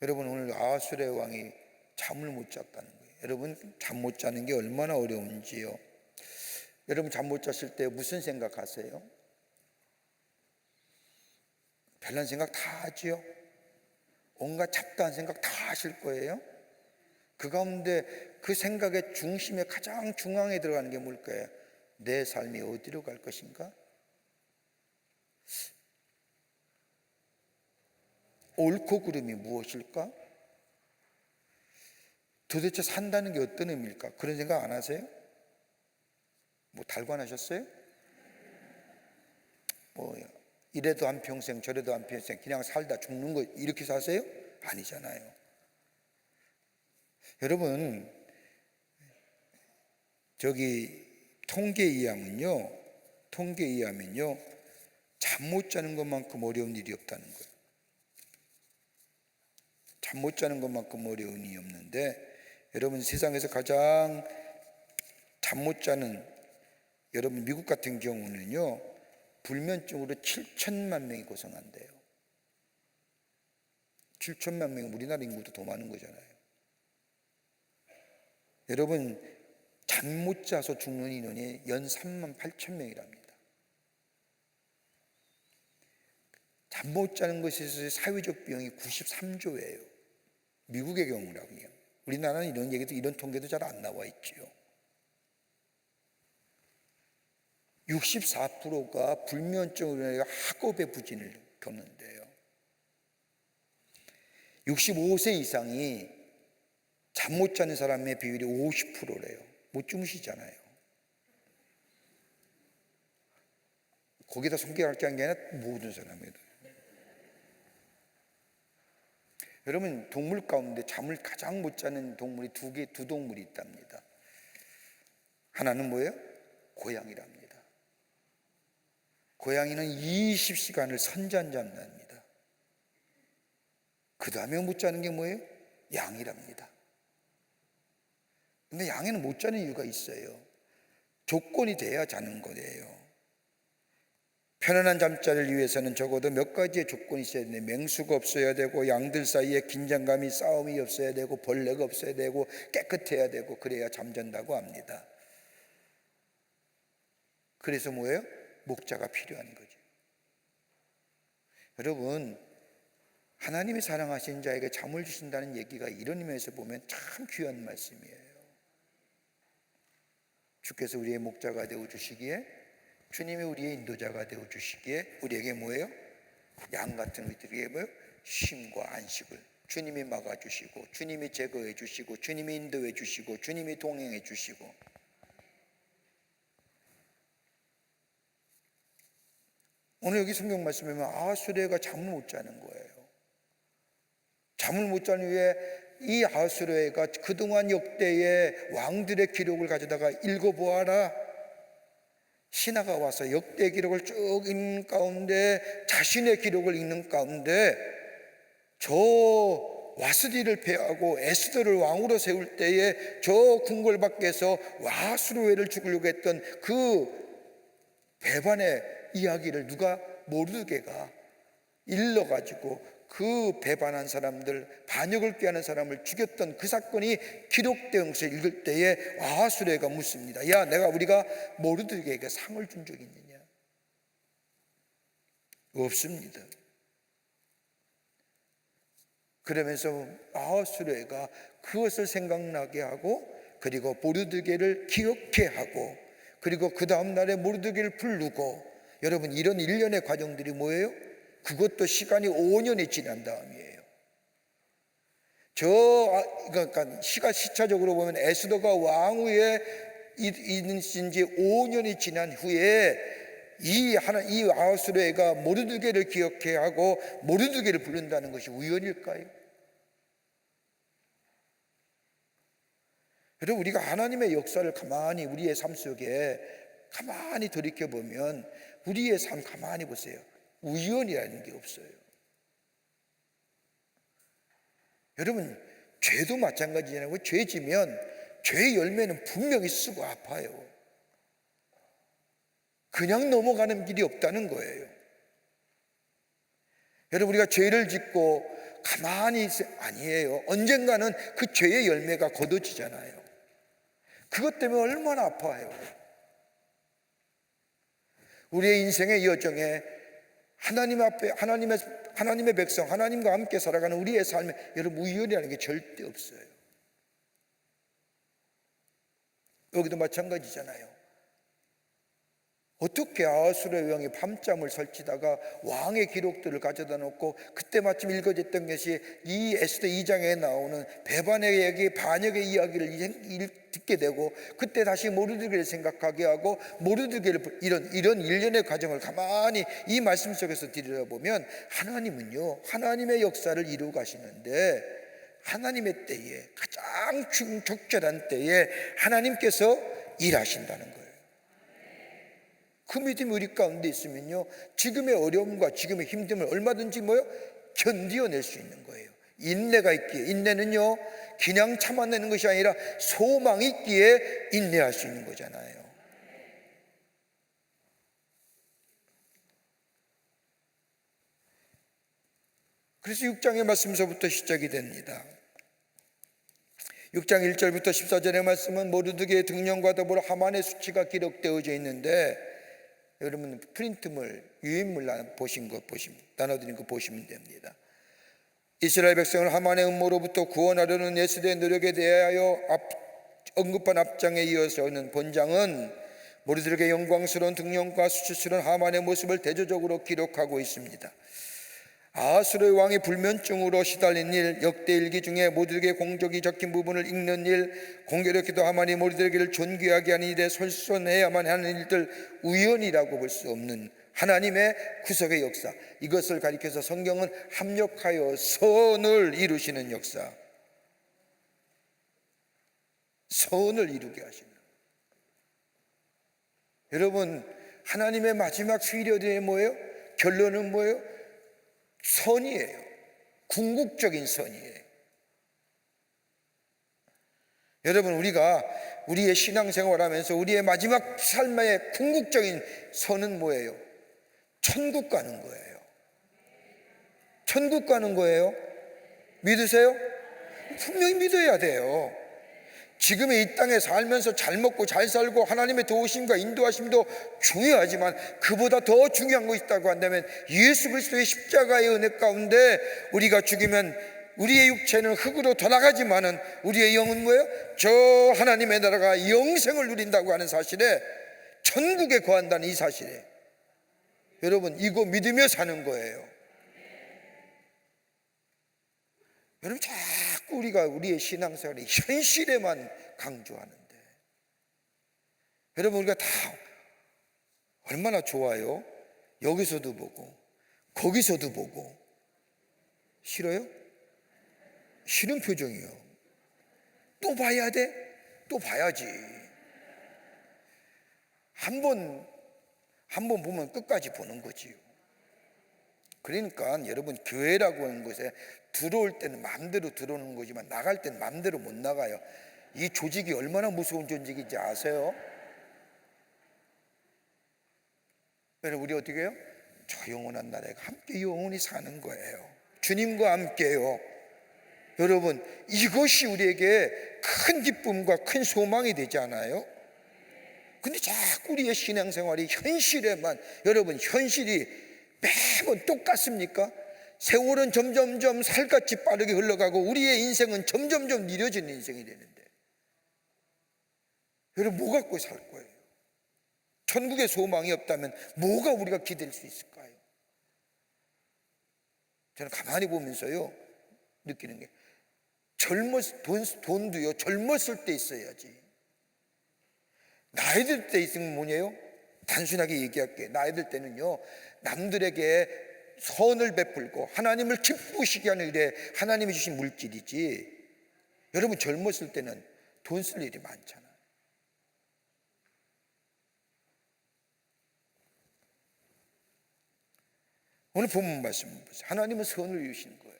여러분, 오늘 아하수르의 왕이 잠을 못 잤다는 거예요. 여러분, 잠 못 자는 게 얼마나 어려운지요. 여러분, 잠 못 잤을 때 무슨 생각하세요? 별난 생각 다 하지요. 온갖 잡다한 생각 다 하실 거예요. 그 가운데 그 생각의 중심에 가장 중앙에 들어가는 게 뭘까요? 내 삶이 어디로 갈 것인가? 옳고 그름이 무엇일까? 도대체 산다는 게 어떤 의미일까? 그런 생각 안 하세요? 뭐 달관하셨어요? 뭐 이래도 한평생 저래도 한평생 그냥 살다 죽는 거 이렇게 사세요? 아니잖아요. 여러분, 통계에 의하면요 잠 못 자는 것만큼 어려운 일이 없다는 거예요. 잠 못 자는 것만큼 어려운 일이 없는데, 여러분, 세상에서 가장 잠 못 자는, 여러분 미국 같은 경우는요 불면증으로 7천만 명이 고생한대요. 7천만 명이 우리나라 인구도 더 많은 거잖아요. 여러분, 잠 못 자서 죽는 인원이 연 3만 8천 명이랍니다. 잠 못 자는 것에 있어서 사회적 비용이 93조예요. 미국의 경우라고요. 우리나라는 이런 통계도 잘 안 나와 있지요. 64%가 불면증으로 인해 학업의 부진을 겪는데요. 65세 이상이 잠 못 자는 사람의 비율이 50%래요. 못 주무시잖아요. 거기다 손가락 게 아니라 모든 사람이에요. 여러분, 동물 가운데 잠을 가장 못 자는 동물이 두 동물이 있답니다. 하나는 뭐예요? 고양이랍니다. 고양이는 20시간을 선잠 잡니다. 그 다음에 못 자는 게 뭐예요? 양이랍니다. 근데 양에는 못 자는 이유가 있어요. 조건이 돼야 자는 거예요. 편안한 잠자리를 위해서는 적어도 몇 가지의 조건이 있어야 되는데, 맹수가 없어야 되고, 양들 사이에 긴장감이 싸움이 없어야 되고, 벌레가 없어야 되고, 깨끗해야 되고, 그래야 잠잔다고 합니다. 그래서 뭐예요? 목자가 필요한 거죠. 여러분, 하나님이 사랑하신 자에게 잠을 주신다는 얘기가 이런 의미에서 보면 참 귀한 말씀이에요. 주께서 우리의 목자가 되어 주시기에, 주님이 우리의 인도자가 되어 주시기에 우리에게 뭐예요? 양 같은 우리들에게 뭐예요? 쉼과 안식을 주님이 막아주시고, 주님이 제거해 주시고, 주님이 인도해 주시고, 주님이 동행해 주시고. 오늘 여기 성경 말씀에 보면 아하수레가 잠을 못 자는 거예요. 잠을 못 자는 이유에 이 아하수레가 그동안 역대의 왕들의 기록을 가져다가 읽어보아라. 신하가 와서 역대 기록을 쭉 읽는 가운데, 자신의 기록을 읽는 가운데, 저 와스디를 패하고 에스더를 왕으로 세울 때에 저 궁궐 밖에서 아하수르웨를 죽이려고 했던 그 배반의 이야기를 누가, 모르드게가 일러가지고 그 배반한 사람들, 반역을 꾀하는 사람을 죽였던 그 사건이 기록된 것을 읽을 때에 아하수레가 묻습니다. 야, 우리가 모르드게에게 상을 준 적이 있느냐? 없습니다. 그러면서 아하수레가 그것을 생각나게 하고, 그리고 모르드게를 기억해 하고, 그리고 그 다음 날에 모르드게를 부르고. 여러분, 이런 일련의 과정들이 뭐예요? 그것도 시간이 5년이 지난 다음이에요. 그러니까 시차적으로 보면 에스더가 왕위에 있는 지 5년이 지난 후에 이 아하수레가 모르드게를 기억해 하고 모르드게를 부른다는 것이 우연일까요? 여러분, 우리가 하나님의 역사를 가만히 우리의 삶 속에 가만히 돌이켜보면, 우리의 삶 가만히 보세요. 우연이라는 게 없어요. 여러분, 죄도 마찬가지잖아요. 죄 지면 죄의 열매는 분명히 쓰고 아파요. 그냥 넘어가는 길이 없다는 거예요. 여러분, 우리가 죄를 짓고 가만히 아니에요. 언젠가는 그 죄의 열매가 거둬지잖아요. 그것 때문에 얼마나 아파요. 우리의 인생의 여정에 하나님 앞에 하나님의 백성, 하나님과 함께 살아가는 우리의 삶에 여러분, 우연이라는 게 절대 없어요. 여기도 마찬가지잖아요. 어떻게 아하수레 왕이 밤잠을 설치다가 왕의 기록들을 가져다 놓고, 그때 마침 읽어졌던 것이 이 에스더 2장에 나오는 배반의 얘기, 반역의 이야기를 듣게 되고, 그때 다시 모르드게를 생각하게 하고, 모르드게를 이런 일련의 과정을 가만히 이 말씀 속에서 들여다보면, 하나님은요, 하나님의 역사를 이루어 가시는데, 하나님의 때에, 가장 적절한 때에 하나님께서 일하신다는 거예요. 그 믿음이 우리 가운데 있으면요, 지금의 어려움과 지금의 힘듦을 얼마든지 견디어낼 수 있는 거예요. 인내가 있기에, 인내는요 그냥 참아내는 것이 아니라 소망이 있기에 인내할 수 있는 거잖아요. 그래서 6장의 말씀서부터 시작이 됩니다. 6장 1절부터 14절의 말씀은 모르드게의 등령과 더불어 하만의 수치가 기록되어져 있는데, 여러분 프린트물, 유인물 나눠드린 거 보시면 됩니다. 이스라엘 백성을 하만의 음모로부터 구원하려는 에스더의 노력에 대하여 언급한 앞장에 이어서는 본장은 모르드게 영광스러운 등령과 수치스러운 하만의 모습을 대조적으로 기록하고 있습니다. 아하수르의 왕이 불면증으로 시달린 일, 역대 일기 중에 모르드게 공적이 적힌 부분을 읽는 일, 공교롭게도 하만이 모르드게를 존귀하게 하는 일에 솔선해야만 하는 일들, 우연이라고 볼 수 없는 하나님의 구속의 역사, 이것을 가리켜서 성경은 합력하여 선을 이루시는 역사, 선을 이루게 하시는. 여러분, 하나님의 마지막 피리어드의 뭐예요? 결론은 뭐예요? 선이에요. 궁극적인 선이에요. 여러분, 우리가 우리의 신앙생활하면서 우리의 마지막 삶의 궁극적인 선은 뭐예요? 천국 가는 거예요. 천국 가는 거예요. 믿으세요? 분명히 믿어야 돼요. 지금의 이 땅에 살면서 잘 먹고 잘 살고 하나님의 도우심과 인도하심도 중요하지만 그보다 더 중요한 것이 있다고 한다면 예수 그리스도의 십자가의 은혜 가운데 우리가 죽으면 우리의 육체는 흙으로 돌아가지만은 우리의 영은 뭐예요? 저 하나님의 나라가 영생을 누린다고 하는 사실에, 천국에 거한다는 이 사실에, 여러분, 이거 믿으며 사는 거예요. 여러분, 자꾸 우리가 우리의 신앙생활이 현실에만 강조하는데, 여러분, 우리가 다 얼마나 좋아요? 여기서도 보고 거기서도 보고. 싫어요? 싫은 표정이요. 또 봐야 돼? 또 봐야지. 한 번 보면 끝까지 보는 거지요. 그러니까 여러분, 교회라고 하는 곳에 들어올 때는 마음대로 들어오는 거지만 나갈 때는 마음대로 못 나가요. 이 조직이 얼마나 무서운 조직인지 아세요? 여러분, 우리 어떻게 해요? 저 영원한 나라에 함께 영원히 사는 거예요. 주님과 함께요. 여러분, 이것이 우리에게 큰 기쁨과 큰 소망이 되지 않아요? 근데 자꾸 우리의 신앙생활이 현실에만, 여러분, 현실이 매번 똑같습니까? 세월은 점점점 살같이 빠르게 흘러가고 우리의 인생은 점점점 느려지는 인생이 되는데, 여러분, 뭐 갖고 살 거예요? 천국의 소망이 없다면 뭐가 우리가 기댈 수 있을까요? 저는 가만히 보면서요 느끼는 게, 돈도요 젊었을 때 있어야지. 나이 들 때 있으면 뭐냐요? 단순하게 얘기할게. 나이 들 때는요, 남들에게 선을 베풀고 하나님을 기쁘시게 하는 일에 하나님이 주신 물질이지, 여러분, 젊었을 때는 돈 쓸 일이 많잖아요. 오늘 본문 말씀 보세요. 하나님은 선을 이루시는 거예요.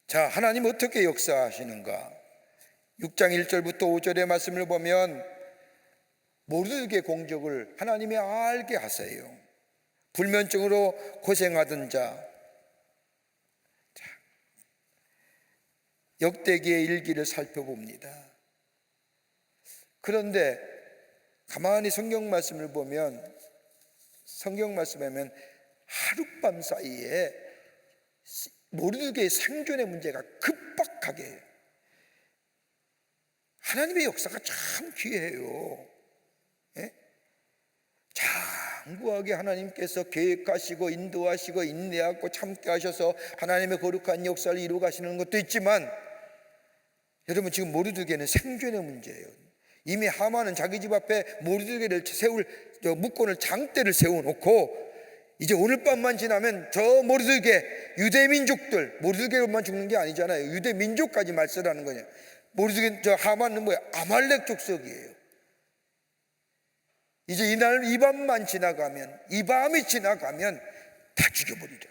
자, 하나님 어떻게 역사하시는가? 6장 1절부터 5절의 말씀을 보면 모르드게 공적을 하나님이 알게 하세요. 불면증으로 고생하던 자, 역대기의 일기를 살펴봅니다. 그런데 가만히 성경 말씀을 보면, 성경 말씀에 보면 하룻밤 사이에 모르드게의 생존의 문제가 급박하게, 하나님의 역사가 참 귀해요. 예? 장구하게 하나님께서 계획하시고 인도하시고 인내하고 참게 하셔서 하나님의 거룩한 역사를 이루어 가시는 것도 있지만, 여러분, 지금 모르드게는 생존의 문제예요. 이미 하만은 자기 집 앞에 모르드게를 세울 묵건을 장대를 세워놓고, 이제 오늘 밤만 지나면 저 모르드게, 유대 민족들, 모르드게만 죽는 게 아니잖아요. 유대 민족까지 말살하는 거냐. 모르드게, 저 하만은 뭐야? 아말렉 족속이에요. 이제 이 밤만 지나가면, 이 밤이 지나가면 다 죽여버리려.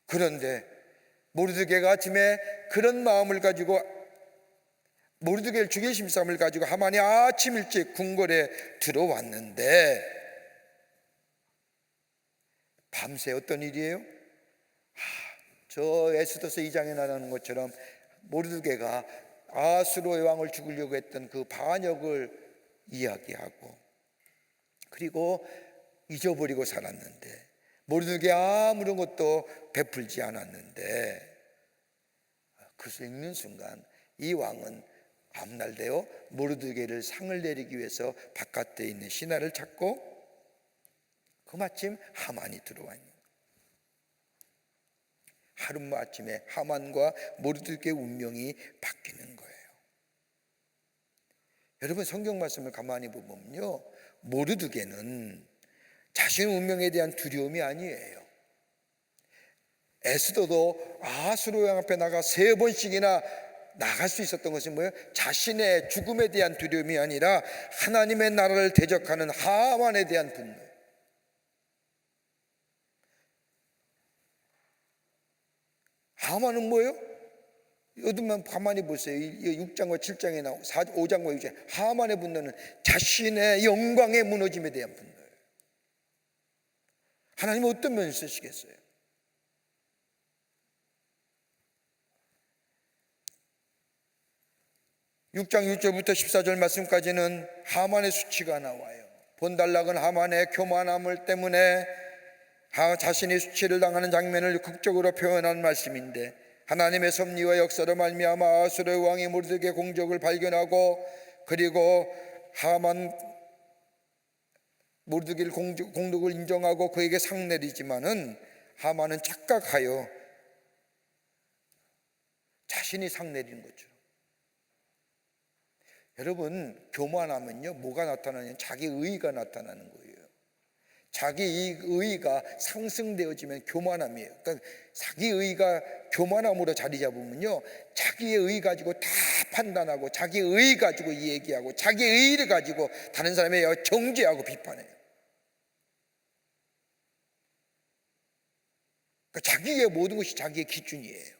그런데 모르드게가 아침에 그런 마음을 가지고, 모르드게를 죽일 심삼을 가지고 하만이 아침 일찍 궁궐에 들어왔는데, 밤새 어떤 일이에요? 저 에스더서 2장에 나오는 것처럼 모르드게가 아수르의 왕을 죽이려고 했던 그 반역을 이야기하고, 그리고 잊어버리고 살았는데, 모르드게 아무런 것도 베풀지 않았는데, 그것을 읽는 순간 이 왕은 다음날 되어 모르드게를 상을 내리기 위해서 바깥에 있는 신하를 찾고 그 마침 하만이 들어와 있는 거예요. 하루아침에 하만과 모르드게 운명이 바뀌는 거예요. 여러분 성경 말씀을 가만히 보면요, 모르드게는 자신의 운명에 대한 두려움이 아니에요. 에스더도 아하수로 왕 앞에 나가 3번씩이나 나갈 수 있었던 것이 뭐예요? 자신의 죽음에 대한 두려움이 아니라 하나님의 나라를 대적하는 하만에 대한 분노. 하만은 뭐예요? 여러분만 가만히 보세요. 6장과 7장에 나오고 5장과 6장, 하만의 분노는 자신의 영광의 무너짐에 대한 분노예요. 하나님은 어떤 면을 쓰시겠어요? (6장 6절부터 14절) 말씀까지는 하만의 수치가 나와요. 본달락은 하만의 교만함을 때문에 자신이 수치를 당하는 장면을 극적으로 표현한 말씀인데, 하나님의 섭리와 역사로 말미암아 아수르 왕이 모르드게 공적을 발견하고, 그리고 하만 모르드게를 공덕을 인정하고 그에게 상 내리지만은 하만은 착각하여 자신이 상 내리는 거죠. 여러분, 교만하면요 뭐가 나타나냐면 자기 의의가 나타나는 거예요. 자기 의의가 상승되어지면 교만함이에요. 그러니까 자기 의의가 교만함으로 자리 잡으면요, 자기의 의의 가지고 다 판단하고, 자기 의의 가지고 얘기하고, 자기 의의를 가지고 다른 사람의 정죄하고 비판해요. 그러니까 자기의 모든 것이 자기의 기준이에요.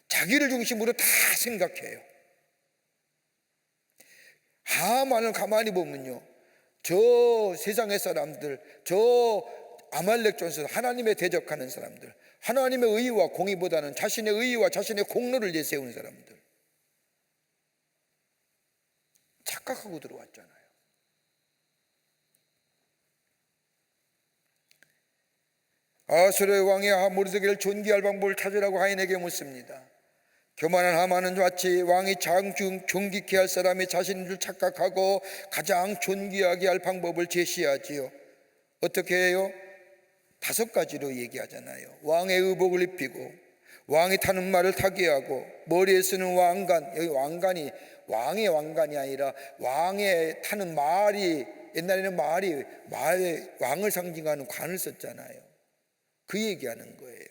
자기를 중심으로 다 생각해요. 하만을 가만히 보면요, 저 세상의 사람들, 저 아말렉 전선, 하나님의 대적하는 사람들, 하나님의 의의와 공의보다는 자신의 의의와 자신의 공로를 내세우는 사람들, 착각하고 들어왔잖아요. 아수르 왕이 모르드게를 존귀할 방법을 찾으라고 하인에게 묻습니다. 교만한 하만은 마치 왕이 가장 존귀케 할 사람이 자신인 줄 착각하고 가장 존귀하게 할 방법을 제시하지요. 어떻게 해요? 5가지로 얘기하잖아요. 왕의 의복을 입히고, 왕이 타는 말을 타게 하고, 머리에 쓰는 왕관, 여기 왕관이 왕의 왕관이 아니라 왕의 타는 말이, 옛날에는 말이 왕을 상징하는 관을 썼잖아요. 그 얘기하는 거예요.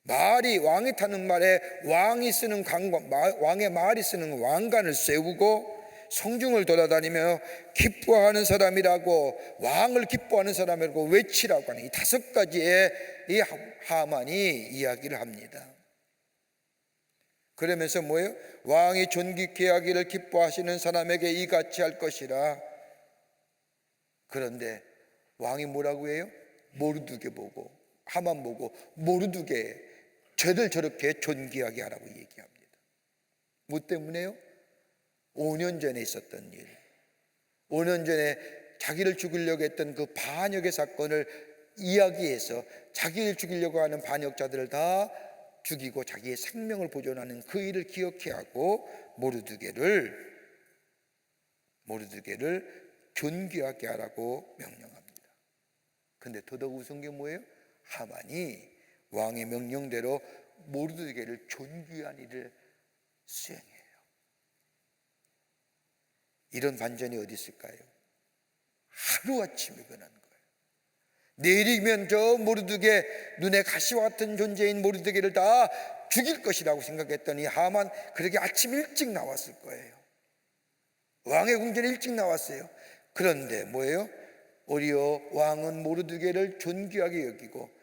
말이, 왕이 타는 말에 왕이 쓰는 왕의 말이 쓰는 왕관을 세우고, 성중을 돌아다니며 기뻐하는 사람이라고, 왕을 기뻐하는 사람이라고 외치라고 하는 이 5가지의 이 하만이 이야기를 합니다. 그러면서 뭐예요? 왕이 존귀케 하기를 기뻐하시는 사람에게 이같이 할 것이라. 그런데 왕이 뭐라고 해요? 모르드게 보고, 하만 보고, 모르드게 저들 저렇게 존귀하게 하라고 얘기합니다. 뭐 때문에요? 5년 전에 있었던 일, 5년 전에 자기를 죽이려고 했던 그 반역의 사건을 이야기해서 자기를 죽이려고 하는 반역자들을 다 죽이고 자기의 생명을 보존하는 그 일을 기억해 하고 모르드게를 존귀하게 하라고 명령합니다. 그런데 더더욱 우스운 게 뭐예요? 하만이 왕의 명령대로 모르드게를 존귀한 일을 수행해요. 이런 반전이 어디 있을까요? 하루아침에 변한 거예요. 내일이면 저 모르드게, 눈에 가시와 같은 존재인 모르드게를 다 죽일 것이라고 생각했더니 하만 그렇게 아침 일찍 나왔을 거예요. 왕의 궁전에 일찍 나왔어요. 그런데 뭐예요? 오히려 왕은 모르드게를 존귀하게 여기고,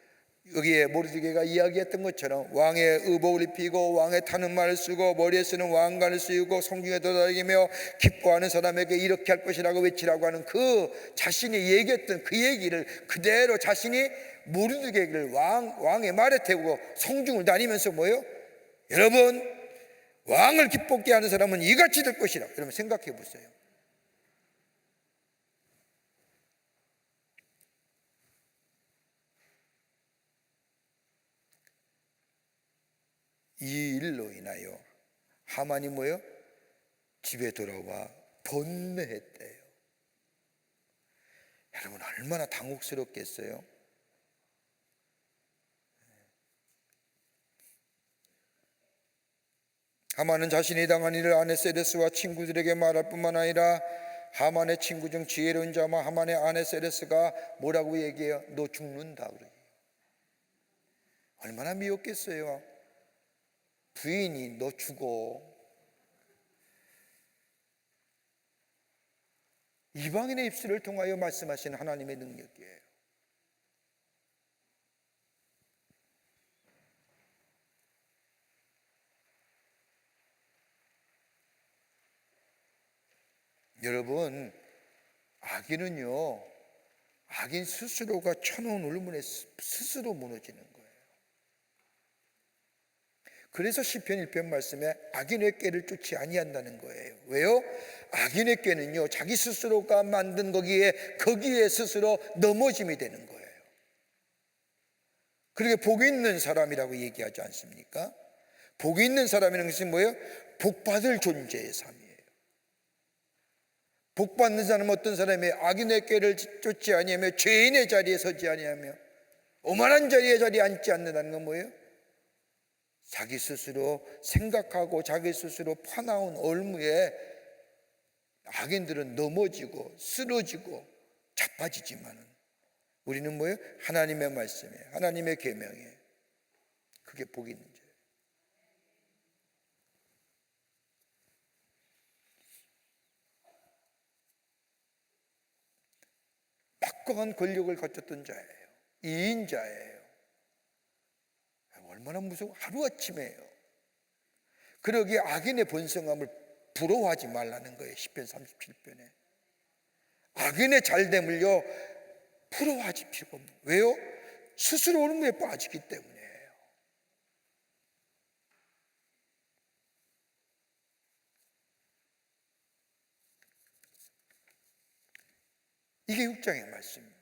여기에 모르드게가 이야기했던 것처럼 왕의 의복을 입히고, 왕의 타는 말을 쓰고, 머리에 쓰는 왕관을 쓰고, 성중에 돌아다니며 기뻐하는 사람에게 이렇게 할 것이라고 외치라고 하는 그 자신이 얘기했던 그 얘기를 그대로 자신이 모르드게를 왕의 말에 태우고 성중을 다니면서 뭐예요? 여러분, 왕을 기쁘게 하는 사람은 이같이 될 것이라. 여러분 생각해 보세요. 이 일로 인하여 하만이 뭐예요? 집에 돌아와 번뇌했대요. 여러분 얼마나 당혹스럽겠어요? 하만은 자신이 당한 일을 아내 세레스와 친구들에게 말할 뿐만 아니라 하만의 친구 중 지혜로운 자마 하만의 아내 세레스가 뭐라고 얘기해요? 너 죽는다 그래요. 얼마나 미웠겠어요. 부인이 너 죽어. 이방인의 입술을 통하여 말씀하신 하나님의 능력이에요. 여러분, 악인은요, 악인 스스로가 쳐놓은 울문에 스스로 무너지는 거예요. 그래서 시편 1편 말씀에 악인의 꾀를 쫓지 아니한다는 거예요. 왜요? 악인의 꾀는요, 자기 스스로가 만든 거기에 스스로 넘어짐이 되는 거예요. 그렇게 복 있는 사람이라고 얘기하지 않습니까? 복 있는 사람이라는 것이 뭐예요? 복받을 존재의 삶이에요. 복받는 사람은 어떤 사람이에요? 악인의 꾀를 쫓지 아니하며 죄인의 자리에 서지 아니하며 오만한 자리에 앉지 않는다는 건 뭐예요? 자기 스스로 생각하고 자기 스스로 파나운 올무에 악인들은 넘어지고 쓰러지고 자빠지지만은 우리는 뭐예요? 하나님의 말씀에 하나님의 계명에 그게 복이 있는 죄예요. 막강한 권력을 가졌던 자예요. 이인자예요. 얼마나 무서워. 하루아침에요. 그러기에 악인의 번성함을 부러워하지 말라는 거예요. 시편 37편에 악인의 잘됨을요 부러워하지 필요가 없는 거예요. 왜요? 스스로 올무에 빠지기 때문이에요. 이게 6장의 말씀입니다.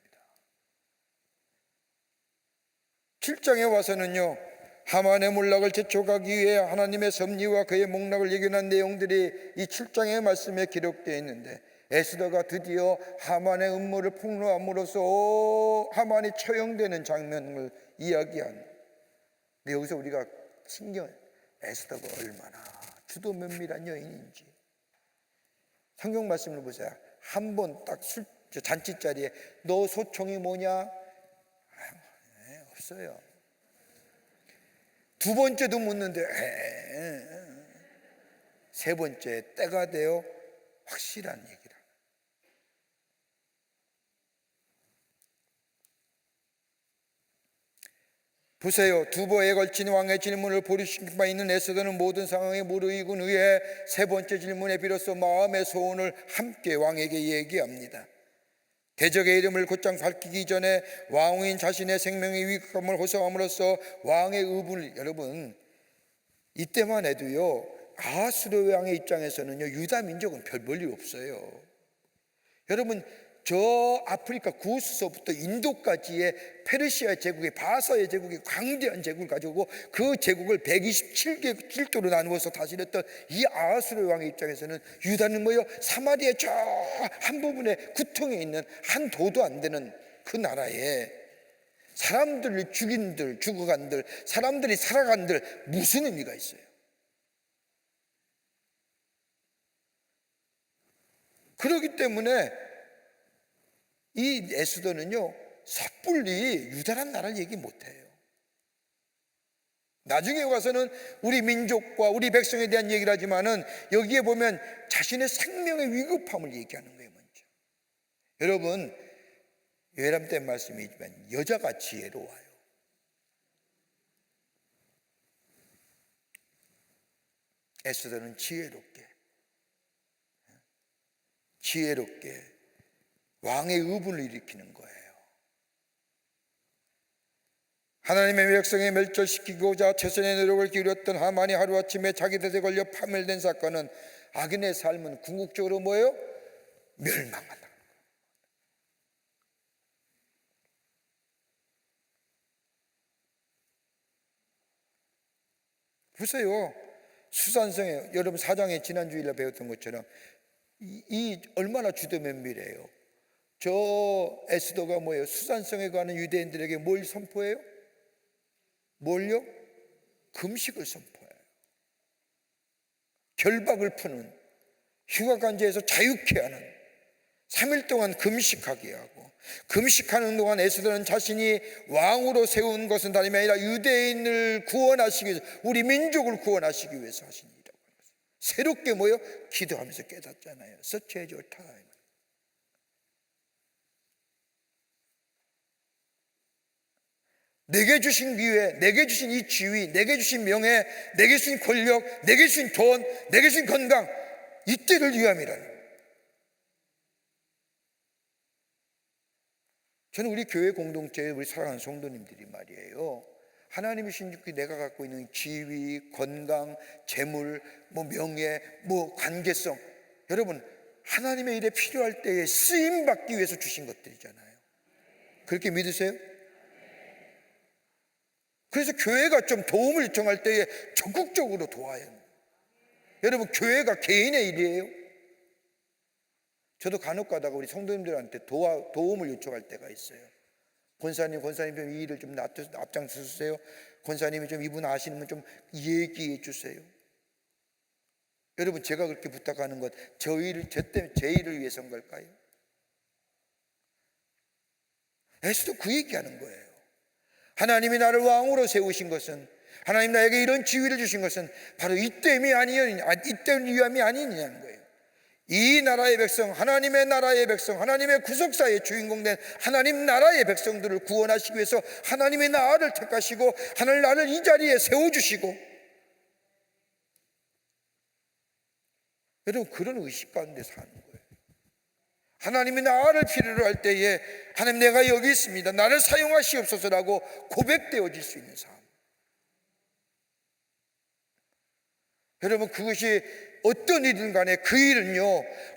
7장에 와서는요 하만의 몰락을 재촉하기 위해 하나님의 섭리와 그의 목락을 예견한 내용들이 이 7장의 말씀에 기록되어 있는데 에스더가 드디어 하만의 음모를 폭로함으로써 하만이 처형되는 장면을 이야기한. 근데 여기서 우리가 에스더가 얼마나 주도 면밀한 여인인지 성경 말씀을 보세요. 한 번 딱 잔치 자리에 너 소총이 뭐냐? 없어요. 두 번째도 묻는데 세 번째 때가 되어 확실한 얘기라. 보세요. 두 번에 걸친 왕의 질문을 보류시킨 바 있는 에스더는 모든 상황에 무르익은 후에 세 번째 질문에 비로소 마음의 소원을 함께 왕에게 얘기합니다. 대적의 이름을 곧장 밝히기 전에 왕인 자신의 생명의 위급함을 호소함으로써 왕의 의분을, 여러분 이때만 해도요 아하수르 왕의 입장에서는요 유다 민족은 별 볼일 없어요. 여러분 저 아프리카 구스서부터 인도까지의 페르시아 제국의 바사의 제국의 광대한 제국을 가지고 그 제국을 127개로 나누어서 다스렸던 이 아하수르 왕의 입장에서는 유다는 뭐예요? 사마리아 저 한 부분에 구통에 있는 한 도도 안 되는 그 나라에 사람들을 죽인들 죽어간들 사람들이 살아간들 무슨 의미가 있어요? 그렇기 때문에 이 에스더는요 섣불리 유다란 나라를 얘기 못해요. 나중에 가서는 우리 민족과 우리 백성에 대한 얘기를 하지만은 여기에 보면 자신의 생명의 위급함을 얘기하는 거예요. 먼저 여러분 외람된 말씀이지만 여자가 지혜로워요. 에스더는 지혜롭게 왕의 의분을 일으키는 거예요. 하나님의 백성에 멸절시키고자 최선의 노력을 기울였던 하만이 하루아침에 자기 덫에 걸려 파멸된 사건은 악인의 삶은 궁극적으로 뭐예요? 멸망한다. 보세요. 수산성에, 여러분 사장에 지난주일에 배웠던 것처럼 이 얼마나 주도면밀해요. 저 에스더가 뭐예요? 수산성에 가는 유대인들에게 뭘 선포해요? 뭘요? 금식을 선포해요. 결박을 푸는, 휴가간제에서 자유케 하는, 3일 동안 금식하게 하고, 금식하는 동안 에스더는 자신이 왕으로 세운 것은 다름이 아니라 유대인을 구원하시기 위해서, 우리 민족을 구원하시기 위해서 하신 일이라고 하는 거죠. 새롭게 뭐요? 기도하면서 깨닫잖아요. Such as your time. 내게 주신 기회, 내게 주신 이 지위, 내게 주신 명예, 내게 주신 권력, 내게 주신 돈, 내게 주신 건강, 이때를 위함이라는 거예요. 저는 우리 교회 공동체에 우리 사랑하는 성도님들이 말이에요, 하나님이 신주께 내가 갖고 있는 지위, 건강, 재물, 명예, 관계성, 여러분 하나님의 일에 필요할 때에 쓰임받기 위해서 주신 것들이잖아요. 그렇게 믿으세요? 그래서 교회가 좀 도움을 요청할 때에 적극적으로 도와야 합니다. 여러분 교회가 개인의 일이에요. 저도 간혹 가다가 우리 성도님들한테 도움을 요청할 때가 있어요. 권사님 좀 이 일을 좀 앞장서 주세요. 권사님이 좀 이분 아시는 분 좀 얘기해 주세요. 여러분 제가 그렇게 부탁하는 것 제 일을 위해서인 걸까요? 에스도 그 얘기하는 거예요. 하나님이 나를 왕으로 세우신 것은, 하나님 나에게 이런 지위를 주신 것은 바로 이때임이 이때 위함이 아니냐는 거예요. 이 나라의 백성, 하나님의 나라의 백성, 하나님의 구속사의 주인공 된 하나님 나라의 백성들을 구원하시기 위해서 하나님의 나를 택하시고 하늘 나를 이 자리에 세워주시고, 여러분 그런 의식 가운데 사는 거예요. 하나님이 나를 필요로 할 때에 하나님 내가 여기 있습니다, 나를 사용하시옵소서라고 고백되어질 수 있는 삶. 여러분 그것이 어떤 일이든 간에 그 일은요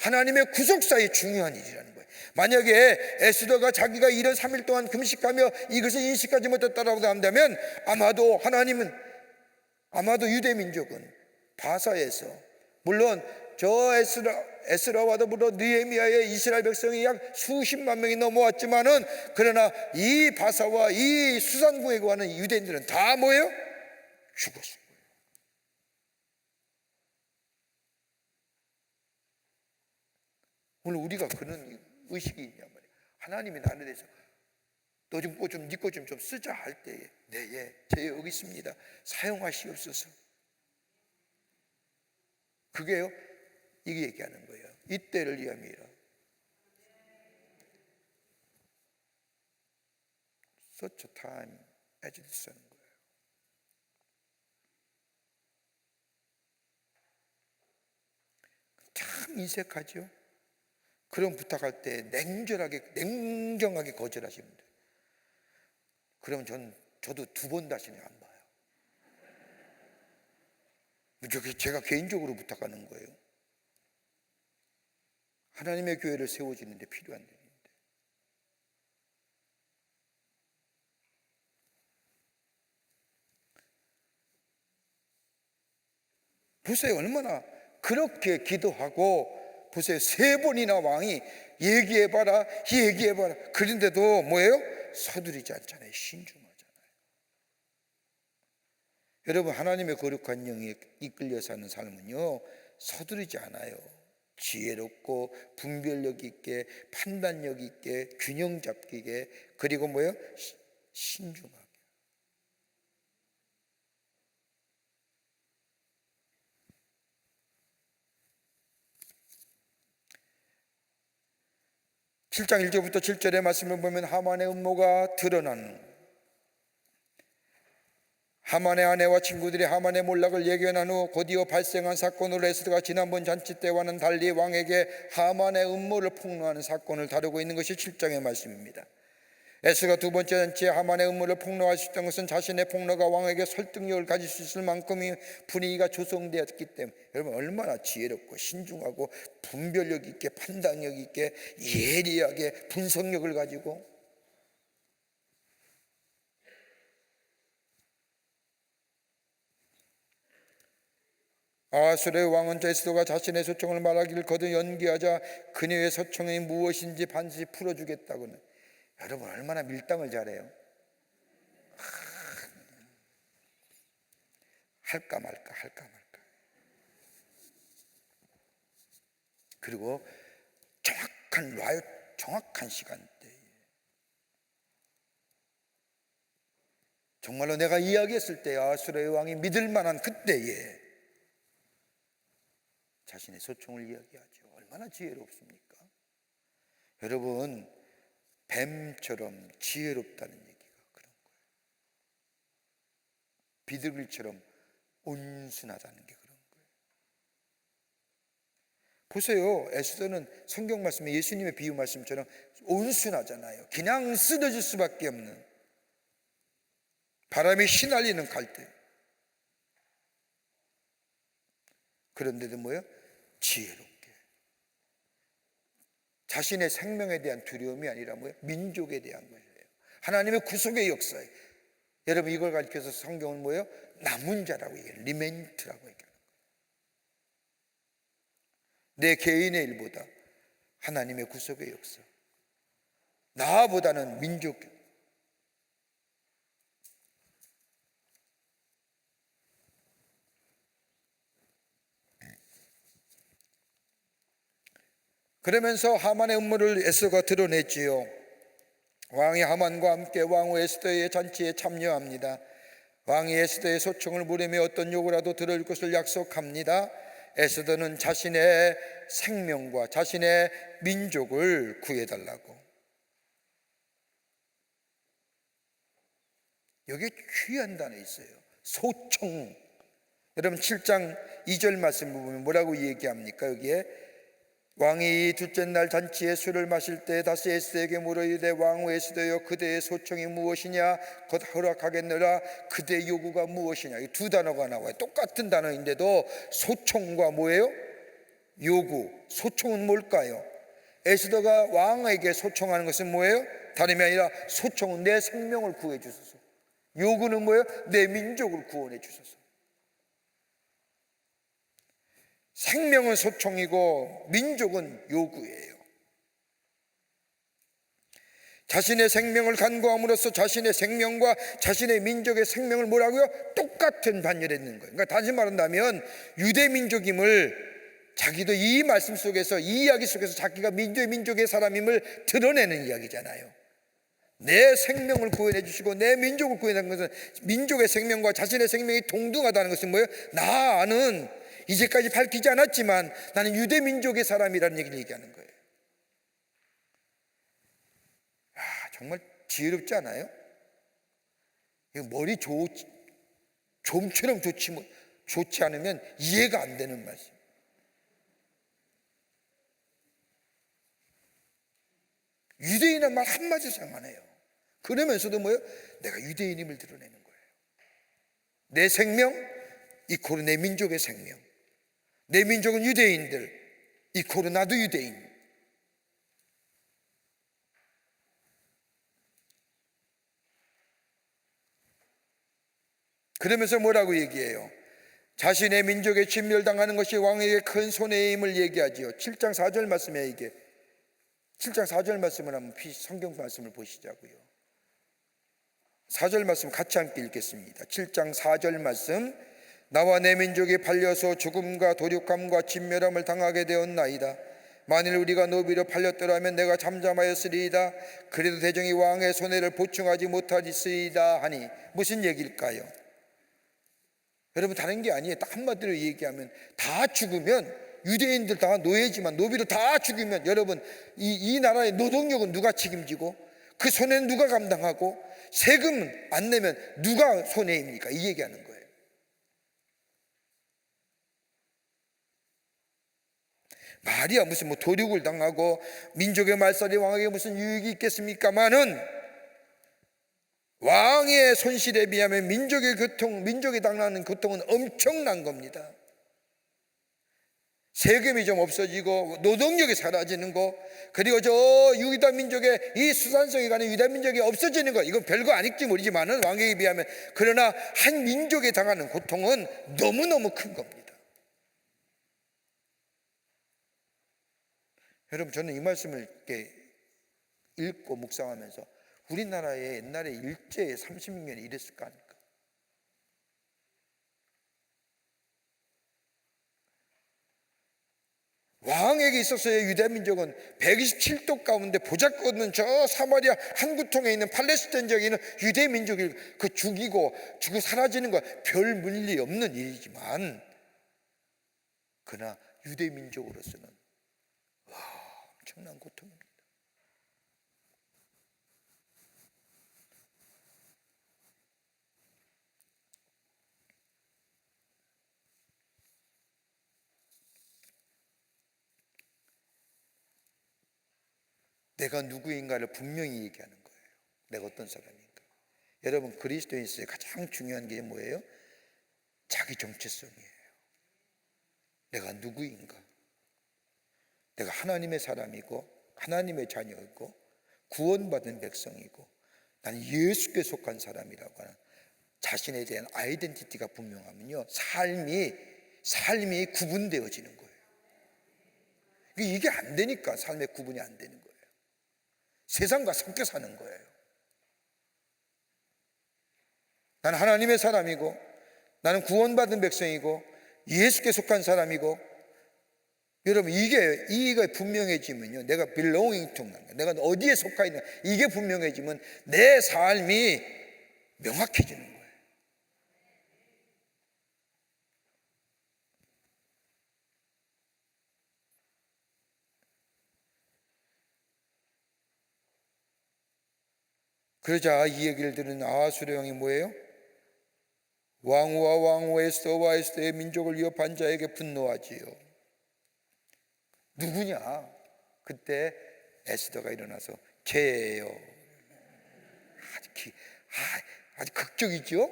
하나님의 구속사의 중요한 일이라는 거예요. 만약에 에스더가 자기가 이런 3일 동안 금식하며 이것을 인식하지 못했다라고 한다면 아마도 유대민족은 바사에서, 물론 저 에스라와도 물론 느헤미야의 이스라엘 백성이 약 수십만 명이 넘어왔지만은, 그러나 이 바사와 이 수산궁에 가는 유대인들은 다 뭐예요? 죽었어요. 오늘 우리가 그런 의식이 있냐 말이에요. 하나님이 나를 대해서 너 좀 네 거 좀 쓰자 할 때에 네, 제 여기 있습니다, 사용하시옵소서. 그게요, 이게 얘기하는 거예요. 이때를 위함이라. Such a time as this 하는 거예요. 참 인색하죠. 그런 부탁할 때 냉정하게 거절하시면 돼요. 그러면 저도 2번 다시는 안 봐요. 제가 개인적으로 부탁하는 거예요. 하나님의 교회를 세워지는데 필요한 일인데. 보세요, 얼마나 그렇게 기도하고, 보세요, 3번이나 왕이 얘기해봐라. 그런데도 뭐예요? 서두르지 않잖아요. 신중하잖아요. 여러분 하나님의 거룩한 영이 이끌려 사는 삶은요 서두르지 않아요. 지혜롭고 분별력 있게, 판단력 있게, 균형 잡히게, 그리고 뭐예요? 신중하게. (7장 1절부터 7절의) 말씀을 보면 하만의 음모가 드러나는, 하만의 아내와 친구들이 하만의 몰락을 예견한 후 곧이어 발생한 사건으로 에스더가 지난번 잔치 때와는 달리 왕에게 하만의 음모를 폭로하는 사건을 다루고 있는 것이 7장의 말씀입니다. 에스더가 2번째 잔치에 하만의 음모를 폭로할 수 있다는 것은 자신의 폭로가 왕에게 설득력을 가질 수 있을 만큼의 분위기가 조성되었기 때문에, 여러분 얼마나 지혜롭고 신중하고 분별력 있게, 판단력 있게, 예리하게 분석력을 가지고. 아수르의 왕은 에스더가 자신의 소총을 말하기를 거듭 연기하자 그녀의 소총이 무엇인지 반드시 풀어주겠다고는. 여러분 얼마나 밀당을 잘해요. 할까 말까 할까 말까. 그리고 정확한 시간대에 정말로 내가 이야기했을 때 아수르의 왕이 믿을 만한 그때에 자신의 소총을 이야기하죠. 얼마나 지혜롭습니까? 여러분 뱀처럼 지혜롭다는 얘기가 그런 거예요. 비둘기처럼 온순하다는 게 그런 거예요. 보세요. 에스더는 성경 말씀에 예수님의 비유 말씀처럼 온순하잖아요. 그냥 쓰러질 수밖에 없는, 바람이 휘날리는 갈대. 그런데도 뭐예요? 지혜롭게. 자신의 생명에 대한 두려움이 아니라 뭐예요? 민족에 대한 거예요. 하나님의 구속의 역사에. 여러분 이걸 가르쳐서 성경은 뭐예요? 남은 자라고 얘기해요. 리멘트라고 얘기하는 거예요. 내 개인의 일보다 하나님의 구속의 역사, 나보다는 민족. 그러면서 하만의 음모를 에스더가 드러냈지요. 왕이 하만과 함께 왕후 에스더의 잔치에 참여합니다. 왕이 에스더의 소총을 물으며 어떤 요구라도 들을 것을 약속합니다. 에스더는 자신의 생명과 자신의 민족을 구해달라고. 여기에 귀한 단어 있어요. 소총. 여러분 7장 2절 말씀 보면 뭐라고 얘기합니까? 여기에 왕이 둘째 날 잔치에 술을 마실 때 다시 에스더에게 물어 이르되 왕후 에스더여 그대의 소총이 무엇이냐 곧 허락하겠느라 그대의 요구가 무엇이냐. 이 두 단어가 나와요. 똑같은 단어인데도 소총과 뭐예요? 요구. 소총은 뭘까요? 에스더가 왕에게 소총하는 것은 뭐예요? 다름이 아니라 소총은 내 생명을 구해 주소서. 요구는 뭐예요? 내 민족을 구원해 주소서. 생명은 소총이고 민족은 요구예요. 자신의 생명을 간구함으로써 자신의 생명과 자신의 민족의 생명을 뭐라고요? 똑같은 반열했는 거예요. 그러니까 다시 말한다면 유대 민족임을 자기도 이 말씀 속에서, 이 이야기 속에서 자기가 민족의 사람임을 드러내는 이야기잖아요. 내 생명을 구원해 주시고 내 민족을 구원하는 것은, 민족의 생명과 자신의 생명이 동등하다는 것은 뭐예요? 나는 이제까지 밝히지 않았지만 나는 유대 민족의 사람이라는 얘기를 얘기하는 거예요. 정말 지혜롭지 않아요? 머리 좀처럼 좋지 않으면 이해가 안 되는 말씀. 유대인은 말 한마디 상안 해요. 그러면서도 뭐예요? 내가 유대인임을 드러내는 거예요. 내 생명 이코르 내 민족의 생명. 내 민족은 유대인들 이코르 나도 유대인. 그러면서 뭐라고 얘기해요? 자신의 민족에 진멸당하는 것이 왕에게 큰 손해임을 얘기하지요. 7장 4절 말씀에 이게 7장 4절 말씀을 한번 성경 말씀을 보시자고요. 4절 말씀 같이 함께 읽겠습니다. 7장 4절 말씀. 나와 내 민족이 팔려서 죽음과 도륙함과 진멸함을 당하게 되었나이다. 만일 우리가 노비로 팔렸더라면 내가 잠잠하였으리이다. 그래도 대정이 왕의 손해를 보충하지 못하리이다 하니. 무슨 얘기일까요? 여러분 다른 게 아니에요. 딱 한마디로 얘기하면 다 죽으면, 유대인들 다 노예지만 노비로 다 죽이면 여러분 이 나라의 노동력은 누가 책임지고 그 손해는 누가 감당하고 세금 안 내면 누가 손해입니까? 이 얘기하는 거예요. 말이야 무슨 뭐 도륙을 당하고 민족의 말살이 왕에게 무슨 유익이 있겠습니까마는 왕의 손실에 비하면 민족의 고통, 민족이 당하는 고통은 엄청난 겁니다. 세금이 좀 없어지고 노동력이 사라지는 거, 그리고 저 유다 민족의 이 수산성이 가는 유다 민족이 없어지는 거, 이건 별거 아닐지 모르지만은 왕에게 비하면, 그러나 한 민족에 당하는 고통은 너무너무 큰 겁니다. 여러분, 저는 이 말씀을 이렇게 읽고 묵상하면서 우리나라에 옛날에 일제에 36년이 이랬을까 하니까, 왕에게 있어서의 유대 민족은 127도 가운데 보잘것없는 저 사마리아 한 구통에 있는 팔레스타인 지역에 있는 유대 민족을 그 죽이고 사라지는 거 별 물리 없는 일이지만, 그러나 유대 민족으로서는 엄청난 고통입니다. 내가 누구인가를 분명히 얘기하는 거예요. 내가 어떤 사람인가. 여러분, 그리스도인에서 가장 중요한 게 뭐예요? 자기 정체성이에요. 내가 누구인가. 내가 하나님의 사람이고 하나님의 자녀이고 구원받은 백성이고 나는 예수께 속한 사람이라고 하는 자신에 대한 아이덴티티가 분명하면요, 삶이 구분되어지는 거예요. 이게 안 되니까 삶의 구분이 안 되는 거예요. 세상과 섞여 사는 거예요. 나는 하나님의 사람이고 나는 구원받은 백성이고 예수께 속한 사람이고, 여러분, 이게 분명해지면요, 내가 belonging to, 내가 어디에 속해 있는, 이게 분명해지면 내 삶이 명확해지는 거예요. 그러자 이 얘기를 들은 아하수르 왕이 뭐예요? 왕후와 왕후 에스더와 에스더의 민족을 위협한 자에게 분노하지요. 누구냐? 그때 에스더가 일어나서 죄예요. 아주 극적이죠?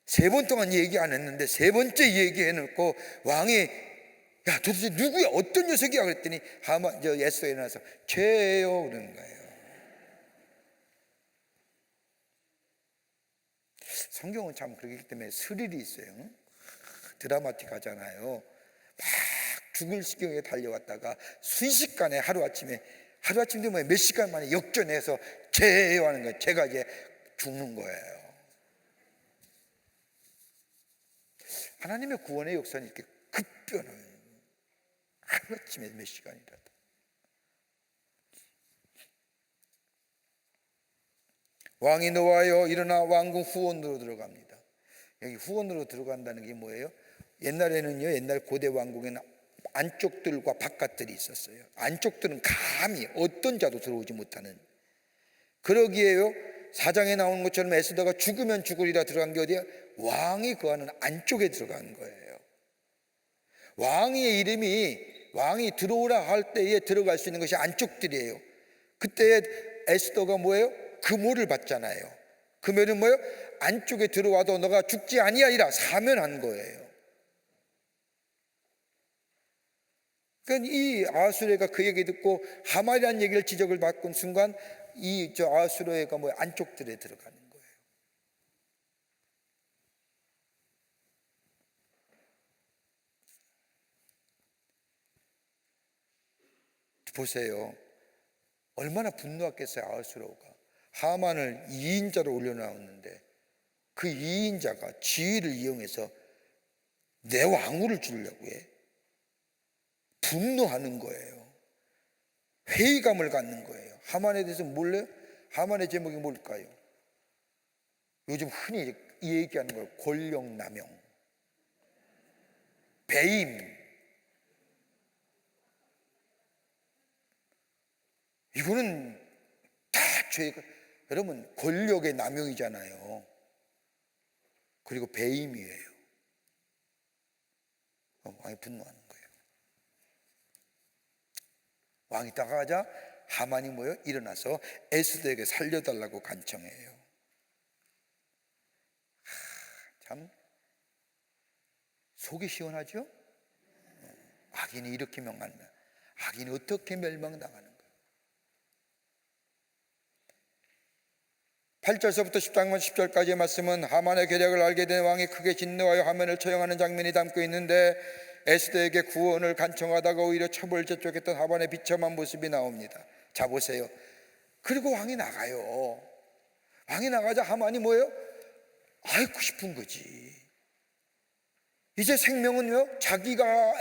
세 번 동안 얘기 안 했는데 세 번째 얘기해놓고 왕이, 야, 도대체 누구야? 어떤 녀석이야? 그랬더니 에스더가 일어나서 죄예요 그러는 거예요. 성경은 참 그렇기 때문에 스릴이 있어요. 드라마틱하잖아요. 막 죽을 지경에 달려왔다가 순식간에 하루아침에 되면 몇 시간 만에 역전해서 죄예요 하는 거예요. 제가 이제 죽는 거예요. 하나님의 구원의 역사는 이렇게 급변을 하루아침에 몇 시간이라도. 왕이 노하여 일어나 왕궁 후원으로 들어갑니다. 여기 후원으로 들어간다는 게 뭐예요? 옛날에는요, 옛날 고대 왕궁에는 안쪽들과 바깥들이 있었어요. 안쪽들은 감히 어떤 자도 들어오지 못하는, 그러기에요, 사장에 나오는 것처럼 에스더가 죽으면 죽으리라 들어간 게 어디야? 왕이 거하는 안쪽에 들어간 거예요. 왕이 들어오라 할 때에 들어갈 수 있는 것이 안쪽들이에요. 그때 에스더가 뭐예요? 금호를 받잖아요. 금호는 뭐예요? 안쪽에 들어와도 너가 죽지 아니하리라 사면한 거예요. 그러니까 이 아하수에가 그 얘기 듣고 하만이라는 얘기를 지적을 받은 순간 아하수에가 뭐예요? 안쪽들에 들어가는 거예요. 보세요. 얼마나 분노했겠어요, 아하수로가. 하만을 2인자로 올려놓았는데 그 2인자가 지위를 이용해서 내 왕후를 주려고 해. 분노하는 거예요. 회의감을 갖는 거예요. 하만에 대해서 몰라요? 하만의 제목이 뭘까요? 요즘 흔히 얘기하는 걸 권력남용, 배임. 이거는 다 죄가, 여러분, 권력의 남용이잖아요. 그리고 배임이에요. 왕이 분노하는 거예요. 왕이 다가가자 하만이 뭐예요? 일어나서 에스더에게 살려달라고 간청해요. 참 속이 시원하죠? 악인이 이렇게 명하면 악인이 어떻게 멸망당하는 거예요? 8절서부터 10절까지의 말씀은 하만의 계략을 알게 된 왕이 크게 진노하여 하만을 처형하는 장면이 담고 있는데, 에스더에게 구원을 간청하다가 오히려 첩을 재촉했던 하만의 비참한 모습이 나옵니다. 자 보세요. 그리고 왕이 나가요. 왕이 나가자 하만이 뭐예요? 아이고 싶은 거지. 이제 생명은요, 자기가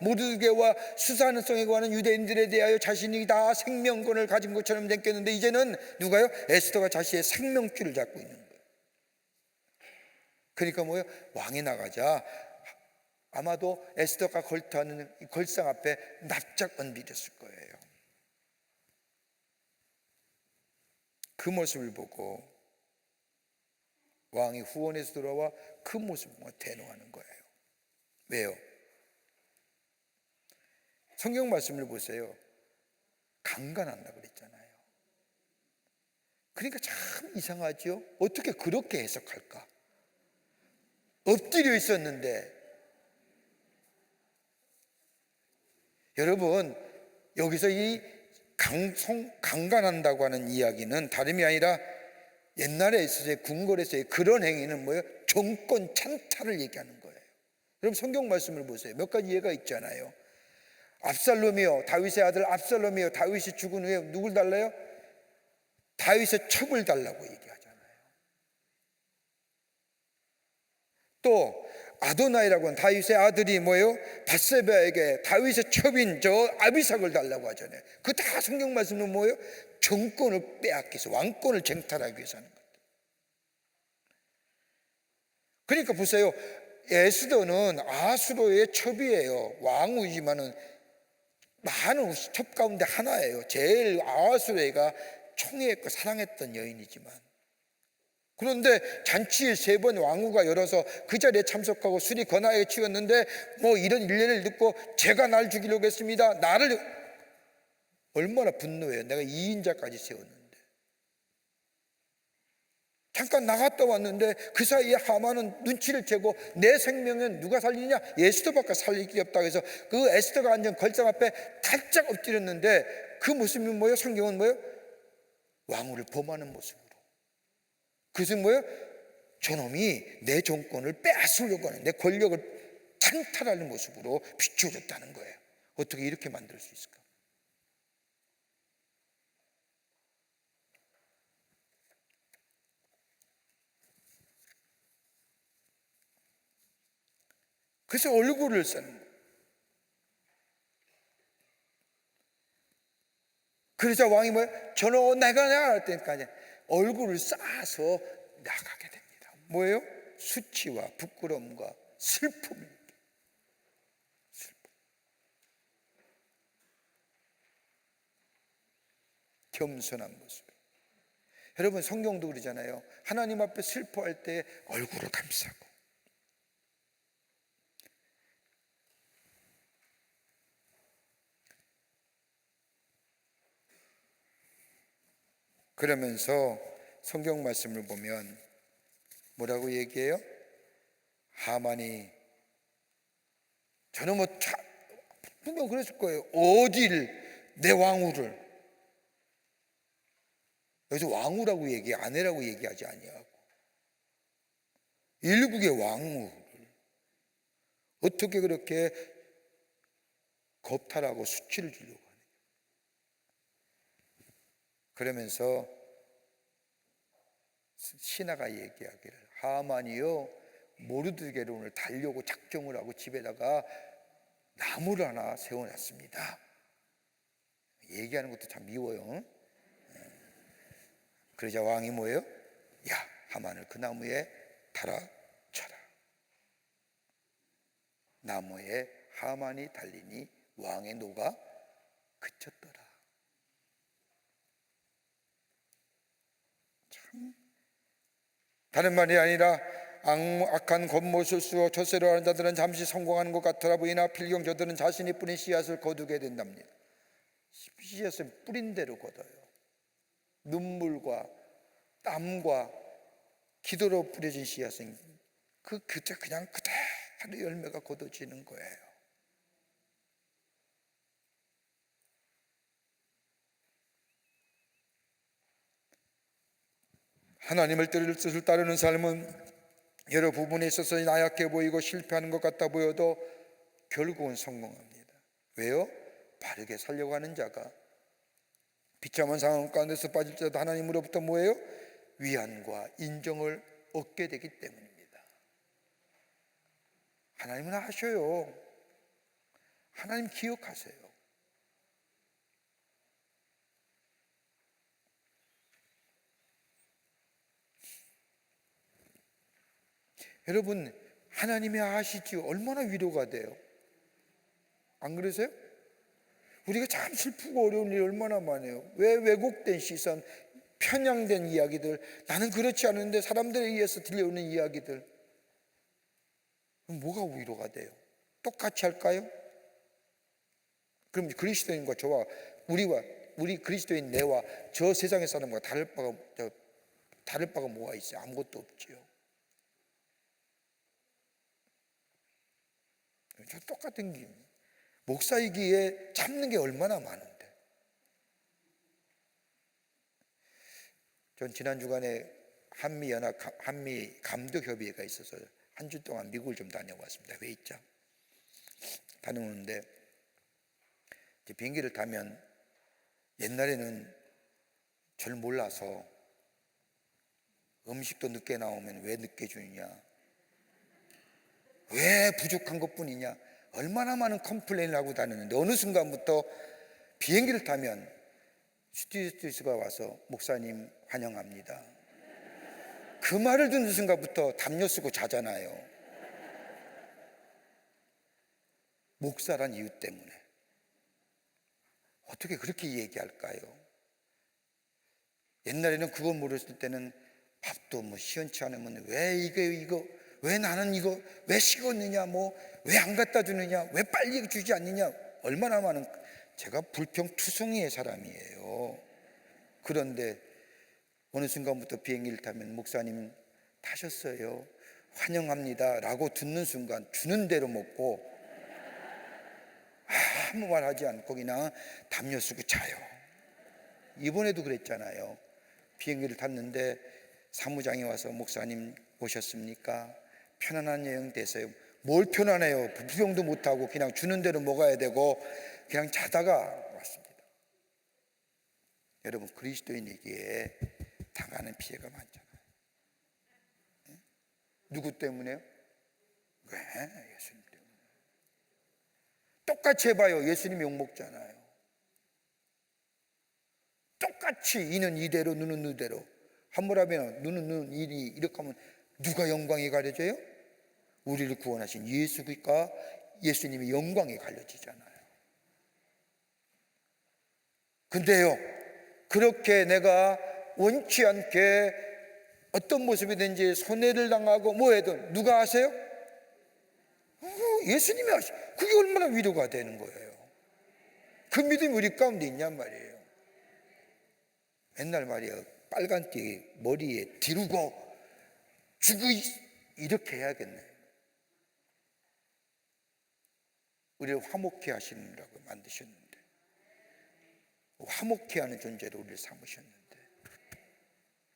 모르드게와 수사능성에 관한 유대인들에 대하여 자신이 다 생명권을 가진 것처럼 생겼는데, 이제는 누가요? 에스더가 자신의 생명줄을 잡고 있는 거예요. 그러니까 뭐예요? 왕이 나가자 아마도 에스더가 걸터하는 걸상 앞에 납작 얹어졌을 거예요. 그 모습을 보고 왕이 후원해서 돌아와 그 모습을 대노하는 거예요. 왜요? 성경 말씀을 보세요. 강간한다고 그랬잖아요. 그러니까 참 이상하죠? 어떻게 그렇게 해석할까? 엎드려 있었는데. 여러분, 여기서 이 강간한다고 하는 이야기는 다름이 아니라 옛날에 있어서의 궁궐에서의 그런 행위는 뭐예요? 정권 찬탈을 얘기하는 거예요. 여러분 성경 말씀을 보세요. 몇 가지 예가 있잖아요. 압살롬이요, 다윗의 아들 압살롬이요, 다윗이 죽은 후에 누굴 달라요? 다윗의 첩을 달라고 얘기하잖아요. 또 아도나이라고 하는 다윗의 아들이 뭐예요? 밧세바에게 다윗의 첩인 저 아비삭을 달라고 하잖아요. 그 다 성경 말씀은 뭐예요? 정권을 빼앗기 위해서, 왕권을 쟁탈하기 위해서 하는 것. 그러니까 보세요. 에스더는 아수로의 첩이에요. 왕후지만은 많은 첩 가운데 하나예요. 제일 아수로가 총애했고 사랑했던 여인이지만, 그런데 잔치에 3번 왕후가 열어서 그 자리에 참석하고 술이 거나하게 취했는데 뭐 이런 일례를 듣고 제가 날 죽이려고 했습니다. 나를, 얼마나 분노해요. 내가 2인자까지 세웠는데. 잠깐 나갔다 왔는데 그 사이에 하만은 눈치를 채고 내 생명은 누가 살리냐? 에스더밖에 살릴 길이 없다고 해서 그 에스더가 앉은 걸상 앞에 달짝 엎드렸는데, 그 모습이 뭐예요? 성경은 뭐예요? 왕후를 범하는 모습으로. 그것은 뭐예요? 저놈이 내 정권을 빼앗으려고 하는, 내 권력을 찬탈하는 모습으로 비추어졌다는 거예요. 어떻게 이렇게 만들 수 있을까? 그래서 얼굴을 쓰는 거예요. 그러자 왕이 뭐예요? 저는 내가 할 때까지 얼굴을 싸서 나가게 됩니다. 뭐예요? 수치와 부끄러움과 슬픔. 겸손한 모습. 여러분 성경도 그러잖아요. 하나님 앞에 슬퍼할 때 얼굴을 감싸고. 그러면서 성경 말씀을 보면 뭐라고 얘기해요? 하만이, 저는 분명 그랬을 거예요. 어딜 내 왕후를, 여기서 왕후라고 얘기해, 아내라고 얘기하지 아니하고 일국의 왕후를 어떻게 그렇게 겁탈하고 수치를 주려고 하느냐. 그러면서 신하가 얘기하기를, 하만이요 모르드게를 오늘 달려고 작정을 하고 집에다가 나무를 하나 세워놨습니다. 얘기하는 것도 참 미워요. 그러자 왕이 뭐예요? 야, 하만을 그 나무에 달아쳐라. 나무에 하만이 달리니 왕의 노가 그쳤더라. 참, 다른 말이 아니라 악한 겉모술수로 저세로 하는 자들은 잠시 성공하는 것 같더라 보이나 필경 저들은 자신이 뿌린 씨앗을 거두게 된답니다. 씨앗은 뿌린 대로 거둬요. 눈물과 땀과 기도로 뿌려진 씨앗은 그냥 그대로 열매가 거둬지는 거예요. 하나님의 뜻을 따르는 삶은 여러 부분에 있어서 나약해 보이고 실패하는 것 같아 보여도 결국은 성공합니다. 왜요? 바르게 살려고 하는 자가 비참한 상황 가운데서 빠질 때도 하나님으로부터 뭐예요? 위안과 인정을 얻게 되기 때문입니다. 하나님은 아셔요. 하나님 기억하세요. 여러분, 하나님이 아시지 얼마나 위로가 돼요. 안 그러세요? 우리가 참 슬프고 어려운 일이 얼마나 많아요. 왜 왜곡된 시선, 편향된 이야기들, 나는 그렇지 않은데 사람들에 의해서 들려오는 이야기들, 그럼 뭐가 위로가 돼요? 똑같이 할까요? 그럼 그리스도인과 저와 우리 그리스도인 내와 저 세상의 사람과 다를 바가 뭐가 있어요? 아무것도 없지요. 저 똑같은 길. 목사이기에 참는 게 얼마나 많은데. 전 지난 주간에 한미 감독협의회가 있어서 한 주 동안 미국을 좀 다녀왔습니다. 회의장 다녀오는데 비행기를 타면 옛날에는 절 몰라서 음식도 늦게 나오면 왜 늦게 주느냐, 왜 부족한 것뿐이냐, 얼마나 많은 컴플레인을 하고 다녔는데 어느 순간부터 비행기를 타면 스튜어디스가 와서 목사님 환영합니다. 그 말을 듣는 순간부터 담요 쓰고 자잖아요. 목사란 이유 때문에. 어떻게 그렇게 얘기할까요? 옛날에는 그거 모르실 때는 밥도 뭐 시원치 않으면 왜 이거 왜 나는 이거 왜 식었느냐, 뭐 왜 안 갖다 주느냐, 왜 빨리 주지 않느냐, 얼마나 많은, 제가 불평투성이의 사람이에요. 그런데 어느 순간부터 비행기를 타면 목사님 타셨어요, 환영합니다 라고 듣는 순간 주는 대로 먹고 아무 말 하지 않고 그냥 담요 쓰고 자요. 이번에도 그랬잖아요. 비행기를 탔는데 사무장이 와서 목사님 오셨습니까? 편안한 여행 되세요. 뭘 편안해요. 불평도 못하고 그냥 주는 대로 먹어야 되고 그냥 자다가 왔습니다. 여러분, 그리스도인에게 당하는 피해가 많잖아요. 누구 때문에요? 왜? 예수님 때문에. 똑같이 해봐요. 예수님이 욕먹잖아요. 똑같이 이는 이대로 눈은 눈대로, 함무라비는 눈은 눈, 이리 이렇게 하면 누가 영광이 가려져요? 우리를 구원하신 예수가, 예수님이 영광이 가려지잖아요. 근데요, 그렇게 내가 원치 않게 어떤 모습이든지 손해를 당하고 뭐 해도 누가 아세요? 예수님이 아시죠. 그게 얼마나 위로가 되는 거예요. 그 믿음이 우리 가운데 있냔 말이에요. 맨날 말이에요, 빨간 띠 머리에 디르고 죽어 이렇게 해야겠네. 우리를 화목케 하시느라고 만드셨는데, 화목케 하는 존재로 우리를 삼으셨는데,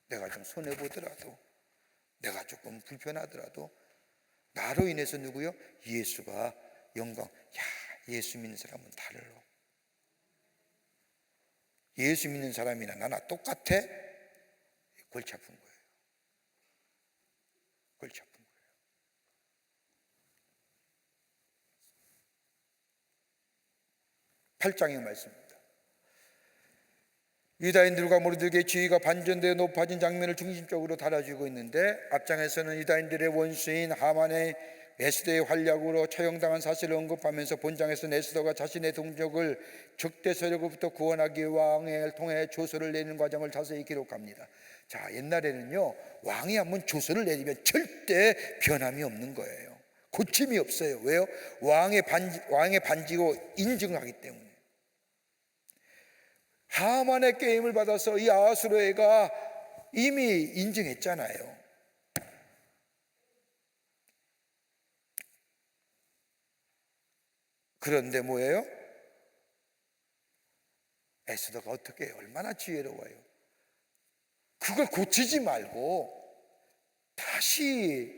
내가 좀 손해보더라도, 내가 조금 불편하더라도 나로 인해서 누구요? 예수가 영광. 야, 예수 믿는 사람은 달라. 예수 믿는 사람이나 나나 똑같아? 골치 아픈 거예요. 골치 아픈 거예요. 8장의 말씀입니다. 유다인들과 무리들에게 지위가 반전되어 높아진 장면을 중심적으로 달아주고 있는데, 앞장에서는 유다인들의 원수인 하만의 에스더의 활약으로 처형당한 사실을 언급하면서 본장에서는 에스더가 자신의 동족을 적대 세력으로부터 구원하기 위해 왕을 통해 조서를 내리는 과정을 자세히 기록합니다. 자, 옛날에는요, 왕이 한번 조서를 내리면 절대 변함이 없는 거예요. 고침이 없어요. 왜요? 왕의 반지고 인증하기 때문에. 하만의 게임을 받아서 이 아하수에가 이미 인증했잖아요. 그런데 뭐예요? 에스더가 어떻게 해요? 얼마나 지혜로워요. 그걸 고치지 말고 다시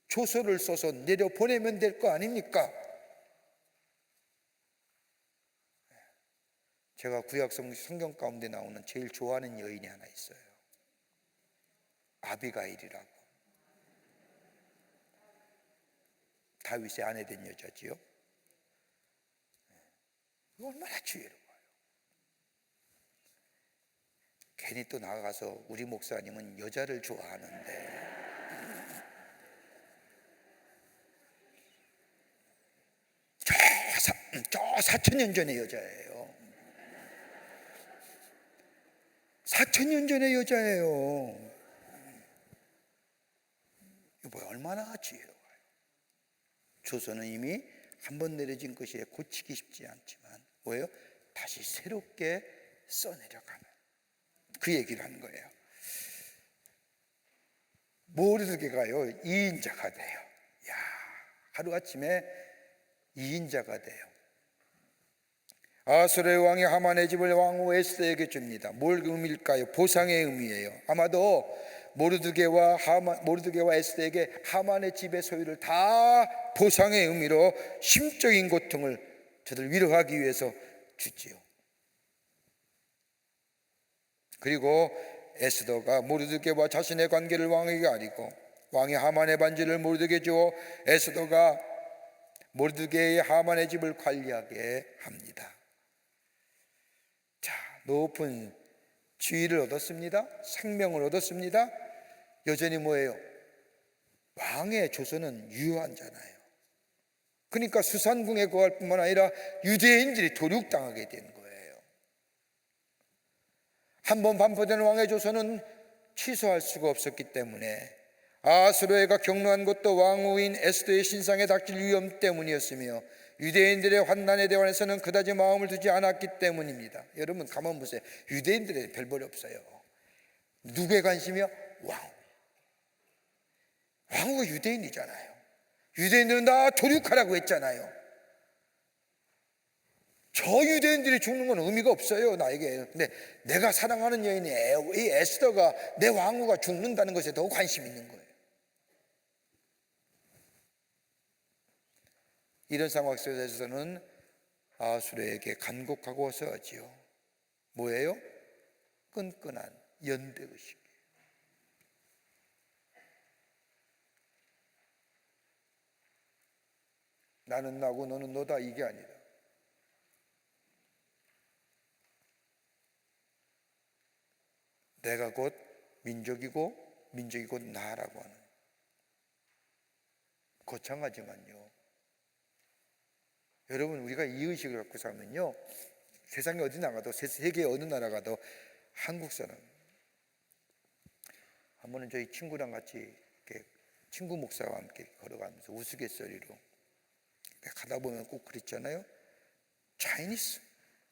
조서를 써서 내려보내면 될 거 아닙니까? 제가 구약 성경 가운데 나오는 제일 좋아하는 여인이 하나 있어요. 아비가일이라고. 다윗의 아내 된 여자지요. 얼마나 지혜로워요. 괜히 또 나가서 우리 목사님은 여자를 좋아하는데, 저 4,000년 전의 여자예요. 4,000년 전의 여자예요. 이거 얼마나 지혜로워요. 조선은 이미 한 번 내려진 것이 고치기 쉽지 않지만 뭐예요? 다시 새롭게 써내려가는 그 얘기를 하는 거예요. 모르드게가요 2인자가 돼요. 야, 하루아침에 2인자가 돼요. 아수르의 왕이 하만의 집을 왕후 에스더에게 줍니다. 뭘 의미일까요? 보상의 의미예요. 아마도 모르드게와 에스더에게 하만의 집의 소유를 다 보상의 의미로 심적인 고통을 저들 위로하기 위해서 주지요. 그리고 에스더가 모르드게와 자신의 관계를 왕에게 알리고 왕이 하만의 반지를 모르드게에 주어 에스더가 모르드게의 하만의 집을 관리하게 합니다. 자, 높은 지위를 얻었습니다. 생명을 얻었습니다. 여전히 뭐예요? 왕의 조선은 유효한 자나요. 그러니까 수산궁에 거할 뿐만 아니라 유대인들이 도륙당하게 된 거예요. 한번 반포된 왕의 조선은 취소할 수가 없었기 때문에 아수르가 경로한 것도 왕후인 에스더의 신상에 닥칠 위험 때문이었으며 유대인들의 환난에 대해서는 그다지 마음을 두지 않았기 때문입니다. 여러분 가만 보세요. 유대인들의 별볼이 없어요. 누구의 관심이요? 왕후가 유대인이잖아요. 유대인들은 다 도륙하라고 했잖아요. 저 유대인들이 죽는 건 의미가 없어요, 나에게. 근데 내가 사랑하는 여인이 이 에스더가 내 왕후가 죽는다는 것에 더 관심 있는 거예요. 이런 상황 속에서는 아수르에게 간곡하고 서하지요. 뭐예요? 끈끈한 연대의식이에요. 나는 나고 너는 너다, 이게 아니라 내가 곧 민족이고 민족이 곧 나라고 하는, 거창하지만요. 여러분, 우리가 이 의식을 갖고 살면요, 세상에 어디 나가도, 세계 어느 나라 가도 한국 사람. 한 번은 저희 친구랑 같이 이렇게 친구 목사와 함께 걸어가면서 우스갯소리로 가다 보면 꼭 그랬잖아요. 차이니스,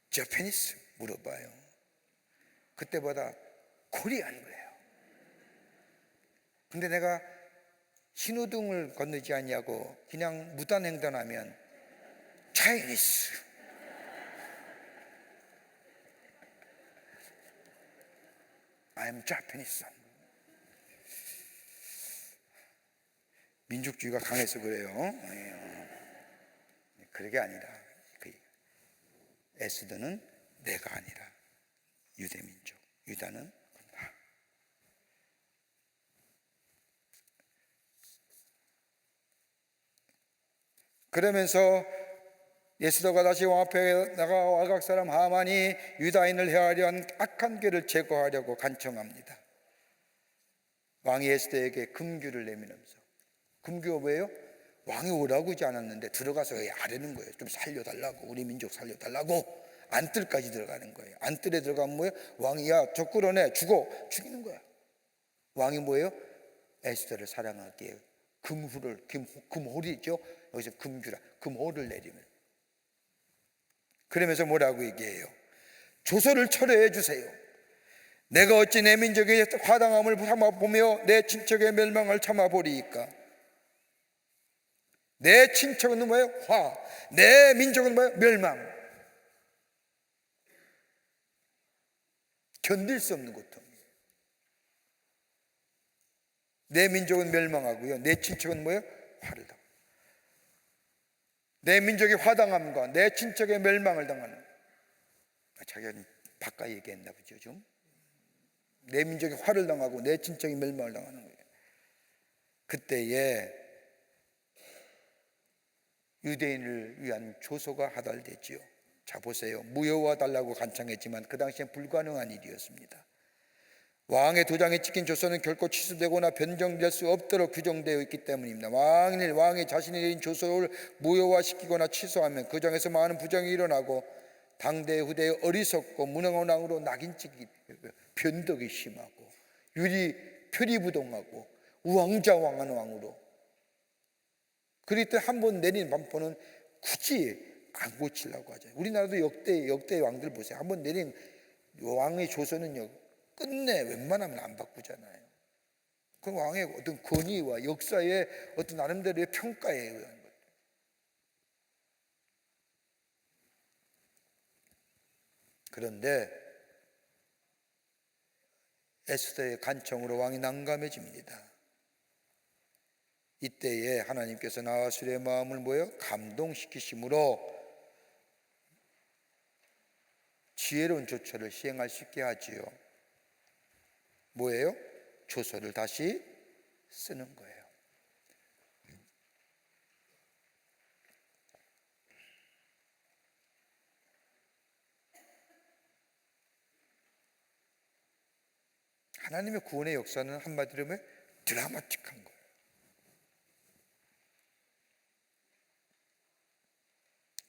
저페니스 물어봐요. 그때보다 코리안 거예요. 근데 내가 신호등을 건너지 않냐고 그냥 무단횡단하면 차이니스, I'm Japanese. 민족주의가 강해서 그래요. 그게 아니라 에스더는 내가 아니라 유대민족, 유다는 나. 그러면서 에스더가 다시 왕 앞에 나가 아각 사람 하만이 유다인을 해하려 한 악한 괴를 제거하려고 간청합니다. 왕이 에스더에게 금규를 내밀면서, 금규가 뭐예요? 왕이 오라고 하지 않았는데 들어가서 아뢰는 거예요. 좀 살려달라고, 우리 민족 살려달라고. 안뜰까지 들어가는 거예요. 안뜰에 들어가면 뭐예요? 왕이 야 저 끌어내, 죽이는 거야. 왕이 뭐예요? 에스더를 사랑하기에 금홀이죠. 여기서 금규라, 금홀을 내리면. 그러면서 뭐라고 얘기해요? 조서를 철회해 주세요. 내가 어찌 내 민족의 화당함을 참아보며 내 친척의 멸망을 참아보리이까. 내 친척은 뭐예요? 내 민족은 뭐예요? 멸망. 견딜 수 없는 고통이에요. 내 민족은 멸망하고요, 내 친척은 뭐예요? 화를 당합니다. 내 민족의 화당함과 내 친척의 멸망을 당하는. 자기가 바꿔 얘기했나 보죠. 좀 내 민족이 화를 당하고 내 친척이 멸망을 당하는 거예요. 그때에 유대인을 위한 조소가 하달됐지요. 자 보세요. 무효화 달라고 간청했지만 그 당시엔 불가능한 일이었습니다. 왕의 도장이 찍힌 조서는 결코 취소되거나 변경될 수 없도록 규정되어 있기 때문입니다. 만일 왕이 자신이 내린 조서를 무효화시키거나 취소하면 그 장에서 많은 부정이 일어나고 당대 후대의 어리석고 무능한 왕으로 낙인찍기, 변덕이 심하고 표리부동하고 우왕좌왕한 왕으로, 그럴 때 한 번 내린 반포는 굳이 안 고치려고 하죠. 우리나라도 역대 왕들 보세요. 한 번 내린 왕의 조서는요 끝내 웬만하면 안 바꾸잖아요. 그 왕의 어떤 권위와 역사의 어떤 나름대로의 평가에 의한 것. 그런데 에스더의 간청으로 왕이 난감해집니다. 이때에 하나님께서 나하술의 마음을 감동시키심으로 지혜로운 조처를 시행할 수 있게 하지요. 뭐예요? 조서를 다시 쓰는 거예요. 하나님의 구원의 역사는 한마디로 하면 드라마틱한 거예요.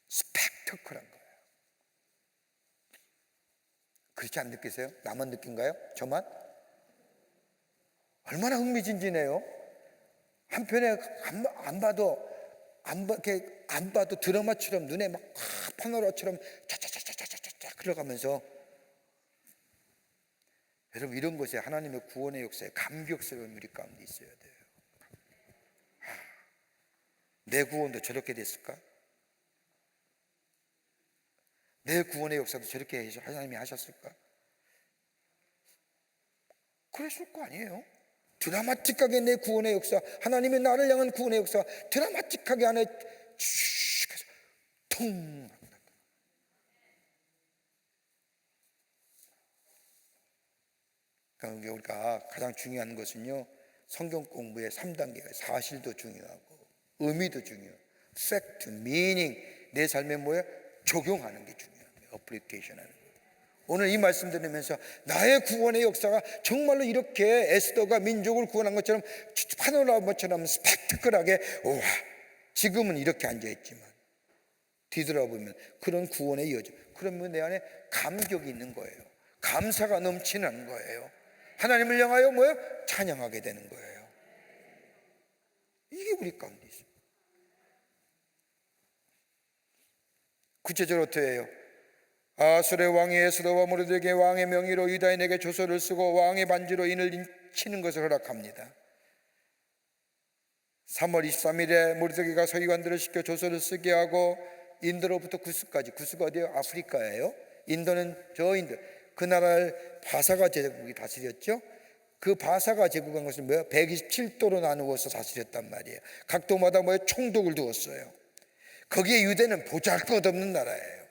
스펙터클한 거예요. 그렇지 않 느끼세요? 나만 느낀가요? 저만? 얼마나 흥미진진해요. 한편에 안 봐도 드라마처럼 눈에 막 파노라처럼 차차차차차차 흘러가면서, 여러분 이런 것에 하나님의 구원의 역사에 감격스러운 우리 가운데 있어야 돼요. 내 구원도 저렇게 됐을까? 내 구원의 역사도 저렇게 하나님이 하셨을까? 그랬을 거 아니에요? 드라마틱하게 내 구원의 역사, 하나님의 나를 향한 구원의 역사 드라마틱하게 안에 쭉 해서 통. 그러니까 우리가 가장 중요한 것은요, 성경 공부의 3단계가 사실도 중요하고 의미도 중요하고 fact, meaning, 내 삶에 적용하는 게 중요합니다. application 하는 거예요. 오늘 이 말씀 들으면서 나의 구원의 역사가 정말로 이렇게 에스더가 민족을 구원한 것처럼 파노라마처럼 스펙타클하게, 우와, 지금은 이렇게 앉아있지만 뒤돌아보면 그런 구원의 여정, 그러면 내 안에 감격이 있는 거예요. 감사가 넘치는 거예요. 하나님을 향하여 찬양하게 되는 거예요. 이게 우리 가운데 있어요. 구체적으로 어떻게 해요? 아술의 왕이 에스더와 모르드게의 왕의 명의로 유다인에게 조서를 쓰고 왕의 반지로 인을 치는 것을 허락합니다. 3월 23일에 모르드게가 서기관들을 시켜 조서를 쓰게 하고 인도로부터 구스까지, 구스가 어디예요? 아프리카예요. 인도는 저 인도, 그 나라를 바사가 제국이 다스렸죠. 그 바사가 제국한 것은 127도로 나누어서 다스렸단 말이에요. 각 도마다 총독을 두었어요. 거기에 유대는 보잘것없는 나라예요.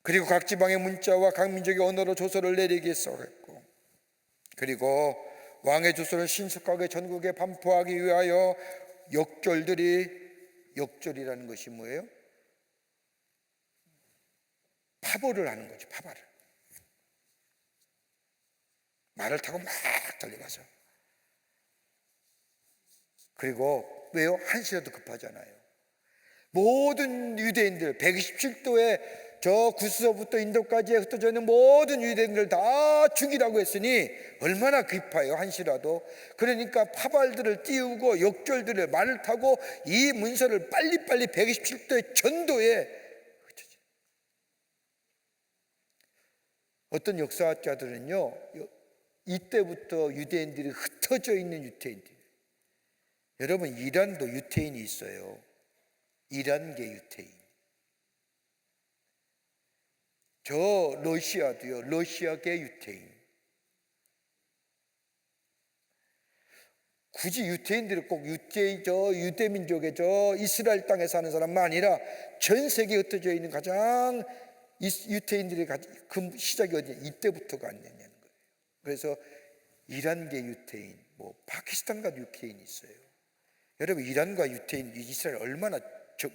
그리고 각 지방의 문자와 각 민족의 언어로 조서를 내리기 시작했고, 그리고 왕의 조서를 신속하게 전국에 반포하기 위하여 역졸이라는 것이 뭐예요? 파벌을 하는 거죠. 파벌을. 말을 타고 막 달려가서. 그리고 왜요? 한시라도 급하잖아요. 모든 유대인들 127도에 저 구스서부터 인도까지 흩어져 있는 모든 유대인들 다 죽이라고 했으니 얼마나 급해요, 한시라도. 그러니까 파발들을 띄우고 역졸들을 말을 타고 이 문서를 빨리빨리 127도의 전도에 흩어져. 어떤 역사학자들은요, 이때부터 유대인들이 흩어져 있는 유대인들. 여러분, 이란도 유태인이 있어요. 이란계 유태인. 저 러시아도요, 러시아계 유태인. 굳이 유대인들이 꼭 유대 민족의 저 이스라엘 땅에 사는 사람만 아니라 전 세계에 흩어져 있는 가장 유대인들이 그 시작이 어디냐, 이때부터가 아니냐는 거예요. 그래서 이란계 유대인, 뭐 파키스탄과 유대인이 있어요. 여러분, 이란과 유대인, 이스라엘 얼마나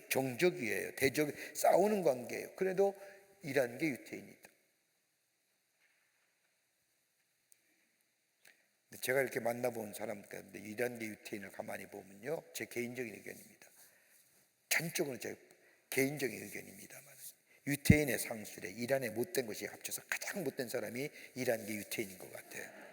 정적이에요. 대적 싸우는 관계예요. 그래도 이란계 유대인이 있다. 제가 이렇게 만나본 사람 가운데 이란계 유대인을 가만히 보면요, 제 개인적인 의견입니다. 전적으로 제 개인적인 의견입니다만, 유대인의 상술에 이란의 못된 것이 합쳐서 가장 못된 사람이 이란계 유대인인 것 같아요.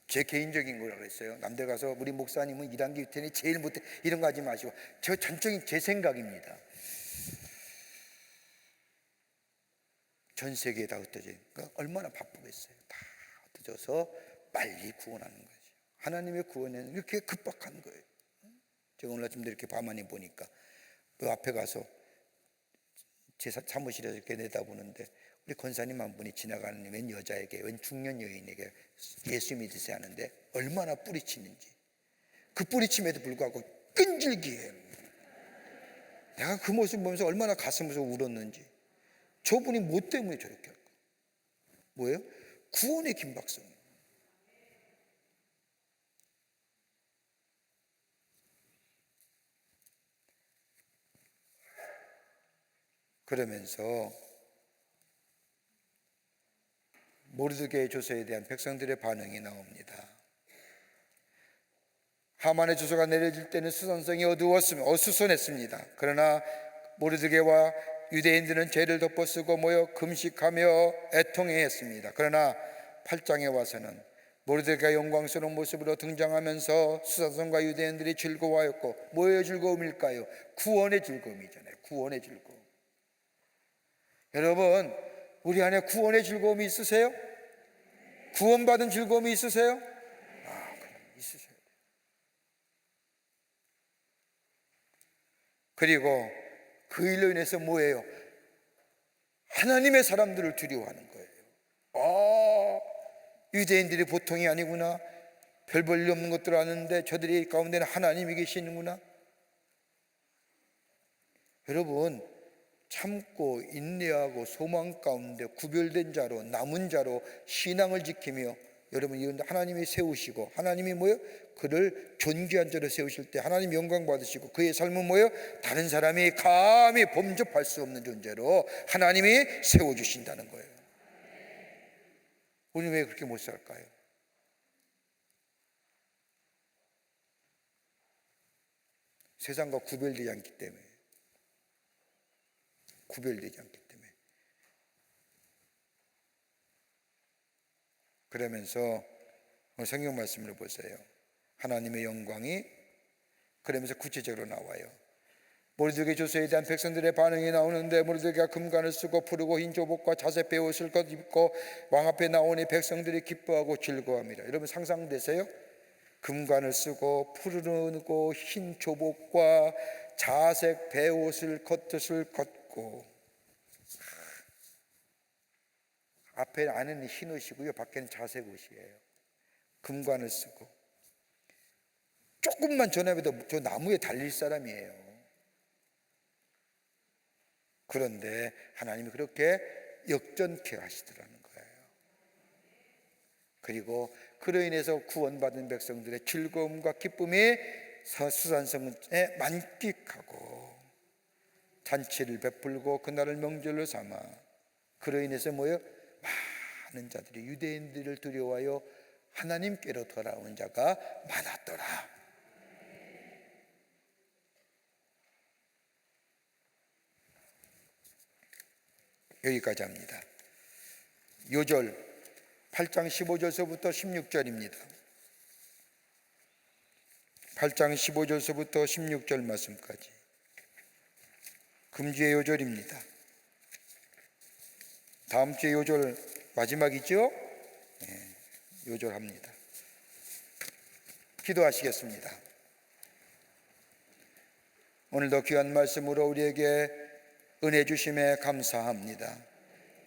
제 개인적인 거라고 했어요. 남들 가서 우리 목사님은 이란계 유태인이 제일 못해, 이런 거 하지 마시고, 저 전적인 제 생각입니다. 전 세계에 다 흩어져 있으니까 얼마나 바쁘겠어요. 다 흩어져서 빨리 구원하는 거죠. 하나님의 구원은 이렇게 급박한 거예요. 제가 오늘 아침도 이렇게 밤하니 보니까 그 앞에 가서 제 사무실에서 이렇게 내다보는데 우리 권사님 한 분이 지나가는 웬 여자에게, 웬 중년 여인에게 예수 믿으세요 하는데 얼마나 뿌리치는지, 그 뿌리침에도 불구하고 끈질기게, 내가 그 모습 보면서 얼마나 가슴에서 울었는지. 저분이 뭐 때문에 저렇게 할까? 뭐예요? 구원의 긴박성. 그러면서 모르드게의 조서에 대한 백성들의 반응이 나옵니다. 하만의 조서가 내려질 때는 수선성이 어수선했습니다. 그러나 모르드게와 유대인들은 죄를 덮어쓰고 모여 금식하며 애통해했습니다. 그러나 8장에 와서는 모르드게가 영광스러운 모습으로 등장하면서 수선성과 유대인들이 즐거워하였고, 뭐의 즐거움일까요? 구원의 즐거움이잖아요. 구원의 즐거움. 여러분, 우리 안에 구원의 즐거움이 있으세요? 구원받은 즐거움이 있으세요? 그럼 있으셔야 돼요. 그리고 그 일로 인해서 뭐예요? 하나님의 사람들을 두려워하는 거예요. 유대인들이 보통이 아니구나. 별 볼일 없는 것들 아는데 저들이 가운데는 하나님이 계시는구나. 여러분, 참고 인내하고 소망 가운데 구별된 자로, 남은 자로 신앙을 지키며, 여러분, 이 하나님이 세우시고, 하나님이 뭐예요? 그를 존귀한 자로 세우실 때 하나님 영광 받으시고, 그의 삶은 뭐예요? 다른 사람이 감히 범접할 수 없는 존재로 하나님이 세워주신다는 거예요. 우리는 왜 그렇게 못 살까요? 세상과 구별되지 않기 때문에. 구별되지 않기 때문에. 그러면서 성경 말씀을 보세요. 하나님의 영광이, 그러면서 구체적으로 나와요. 모르드게 조서에 대한 백성들의 반응이 나오는데, 모르드게가 금관을 쓰고 푸르고 흰 조복과 자색 베옷을 겉입고 왕 앞에 나오니 백성들이 기뻐하고 즐거워합니다. 여러분 상상되세요? 금관을 쓰고 푸르고 흰 조복과 자색 베옷을 겉옷을 걷고, 앞에 안에는 흰 옷이고요, 밖에는 자색 옷이에요. 금관을 쓰고, 조금만 전화해도 저 나무에 달릴 사람이에요. 그런데 하나님이 그렇게 역전케 하시더라는 거예요. 그리고 그로 인해서 구원받은 백성들의 즐거움과 기쁨이 수산성에 만끽하고 잔치를 베풀고 그날을 명절로 삼아, 그로 인해서 뭐예요? 많은 자들이 유대인들을 두려워하여 하나님께로 돌아온 자가 많았더라. 여기까지 합니다. 요절 8장 15절서부터 16절입니다. 8장 15절서부터 16절 말씀까지 금주의 요절입니다. 다음 주에 요절 마지막이죠? 요절합니다. 기도하시겠습니다. 오늘도 귀한 말씀으로 우리에게 은혜 주심에 감사합니다.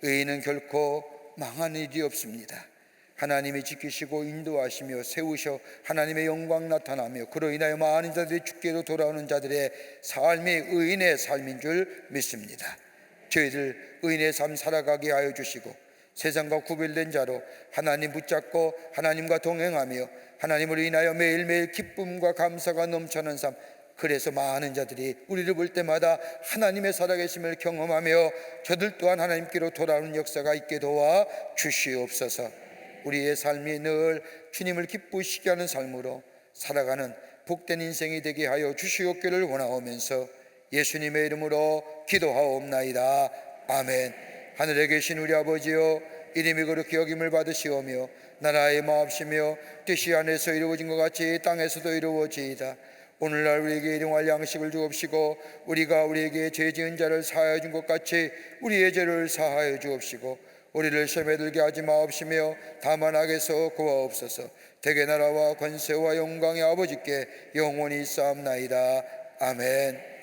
의인은 결코 망하는 일이 없습니다. 하나님이 지키시고 인도하시며 세우셔 하나님의 영광 나타나며 그로 인하여 많은 자들이 주께로 돌아오는 자들의 삶이 의인의 삶인 줄 믿습니다. 저희들 의인의 삶 살아가게 하여 주시고 세상과 구별된 자로 하나님 붙잡고 하나님과 동행하며 하나님을 인하여 매일매일 기쁨과 감사가 넘쳐나는 삶, 그래서 많은 자들이 우리를 볼 때마다 하나님의 살아계심을 경험하며 저들 또한 하나님께로 돌아오는 역사가 있게 도와 주시옵소서. 우리의 삶이 늘 주님을 기쁘시게 하는 삶으로 살아가는 복된 인생이 되게 하여 주시옵기를 원하오면서 예수님의 이름으로 기도하옵나이다. 아멘. 하늘에 계신 우리 아버지여, 이름이 거룩히 여김을 받으시오며 나라의 마옵시며 뜻이 하늘에서 이루어진 것 같이 땅에서도 이루어지이다. 오늘날 우리에게 일용할 양식을 주옵시고 우리가 우리에게 죄 지은 자를 사하여 준 것 같이 우리의 죄를 사하여 주옵시고 우리를 시험에 들게 하지 마옵시며 다만 악에서 구하옵소서. 대개 나라와 권세와 영광의 아버지께 영원히 쌓옵나이다. 아멘.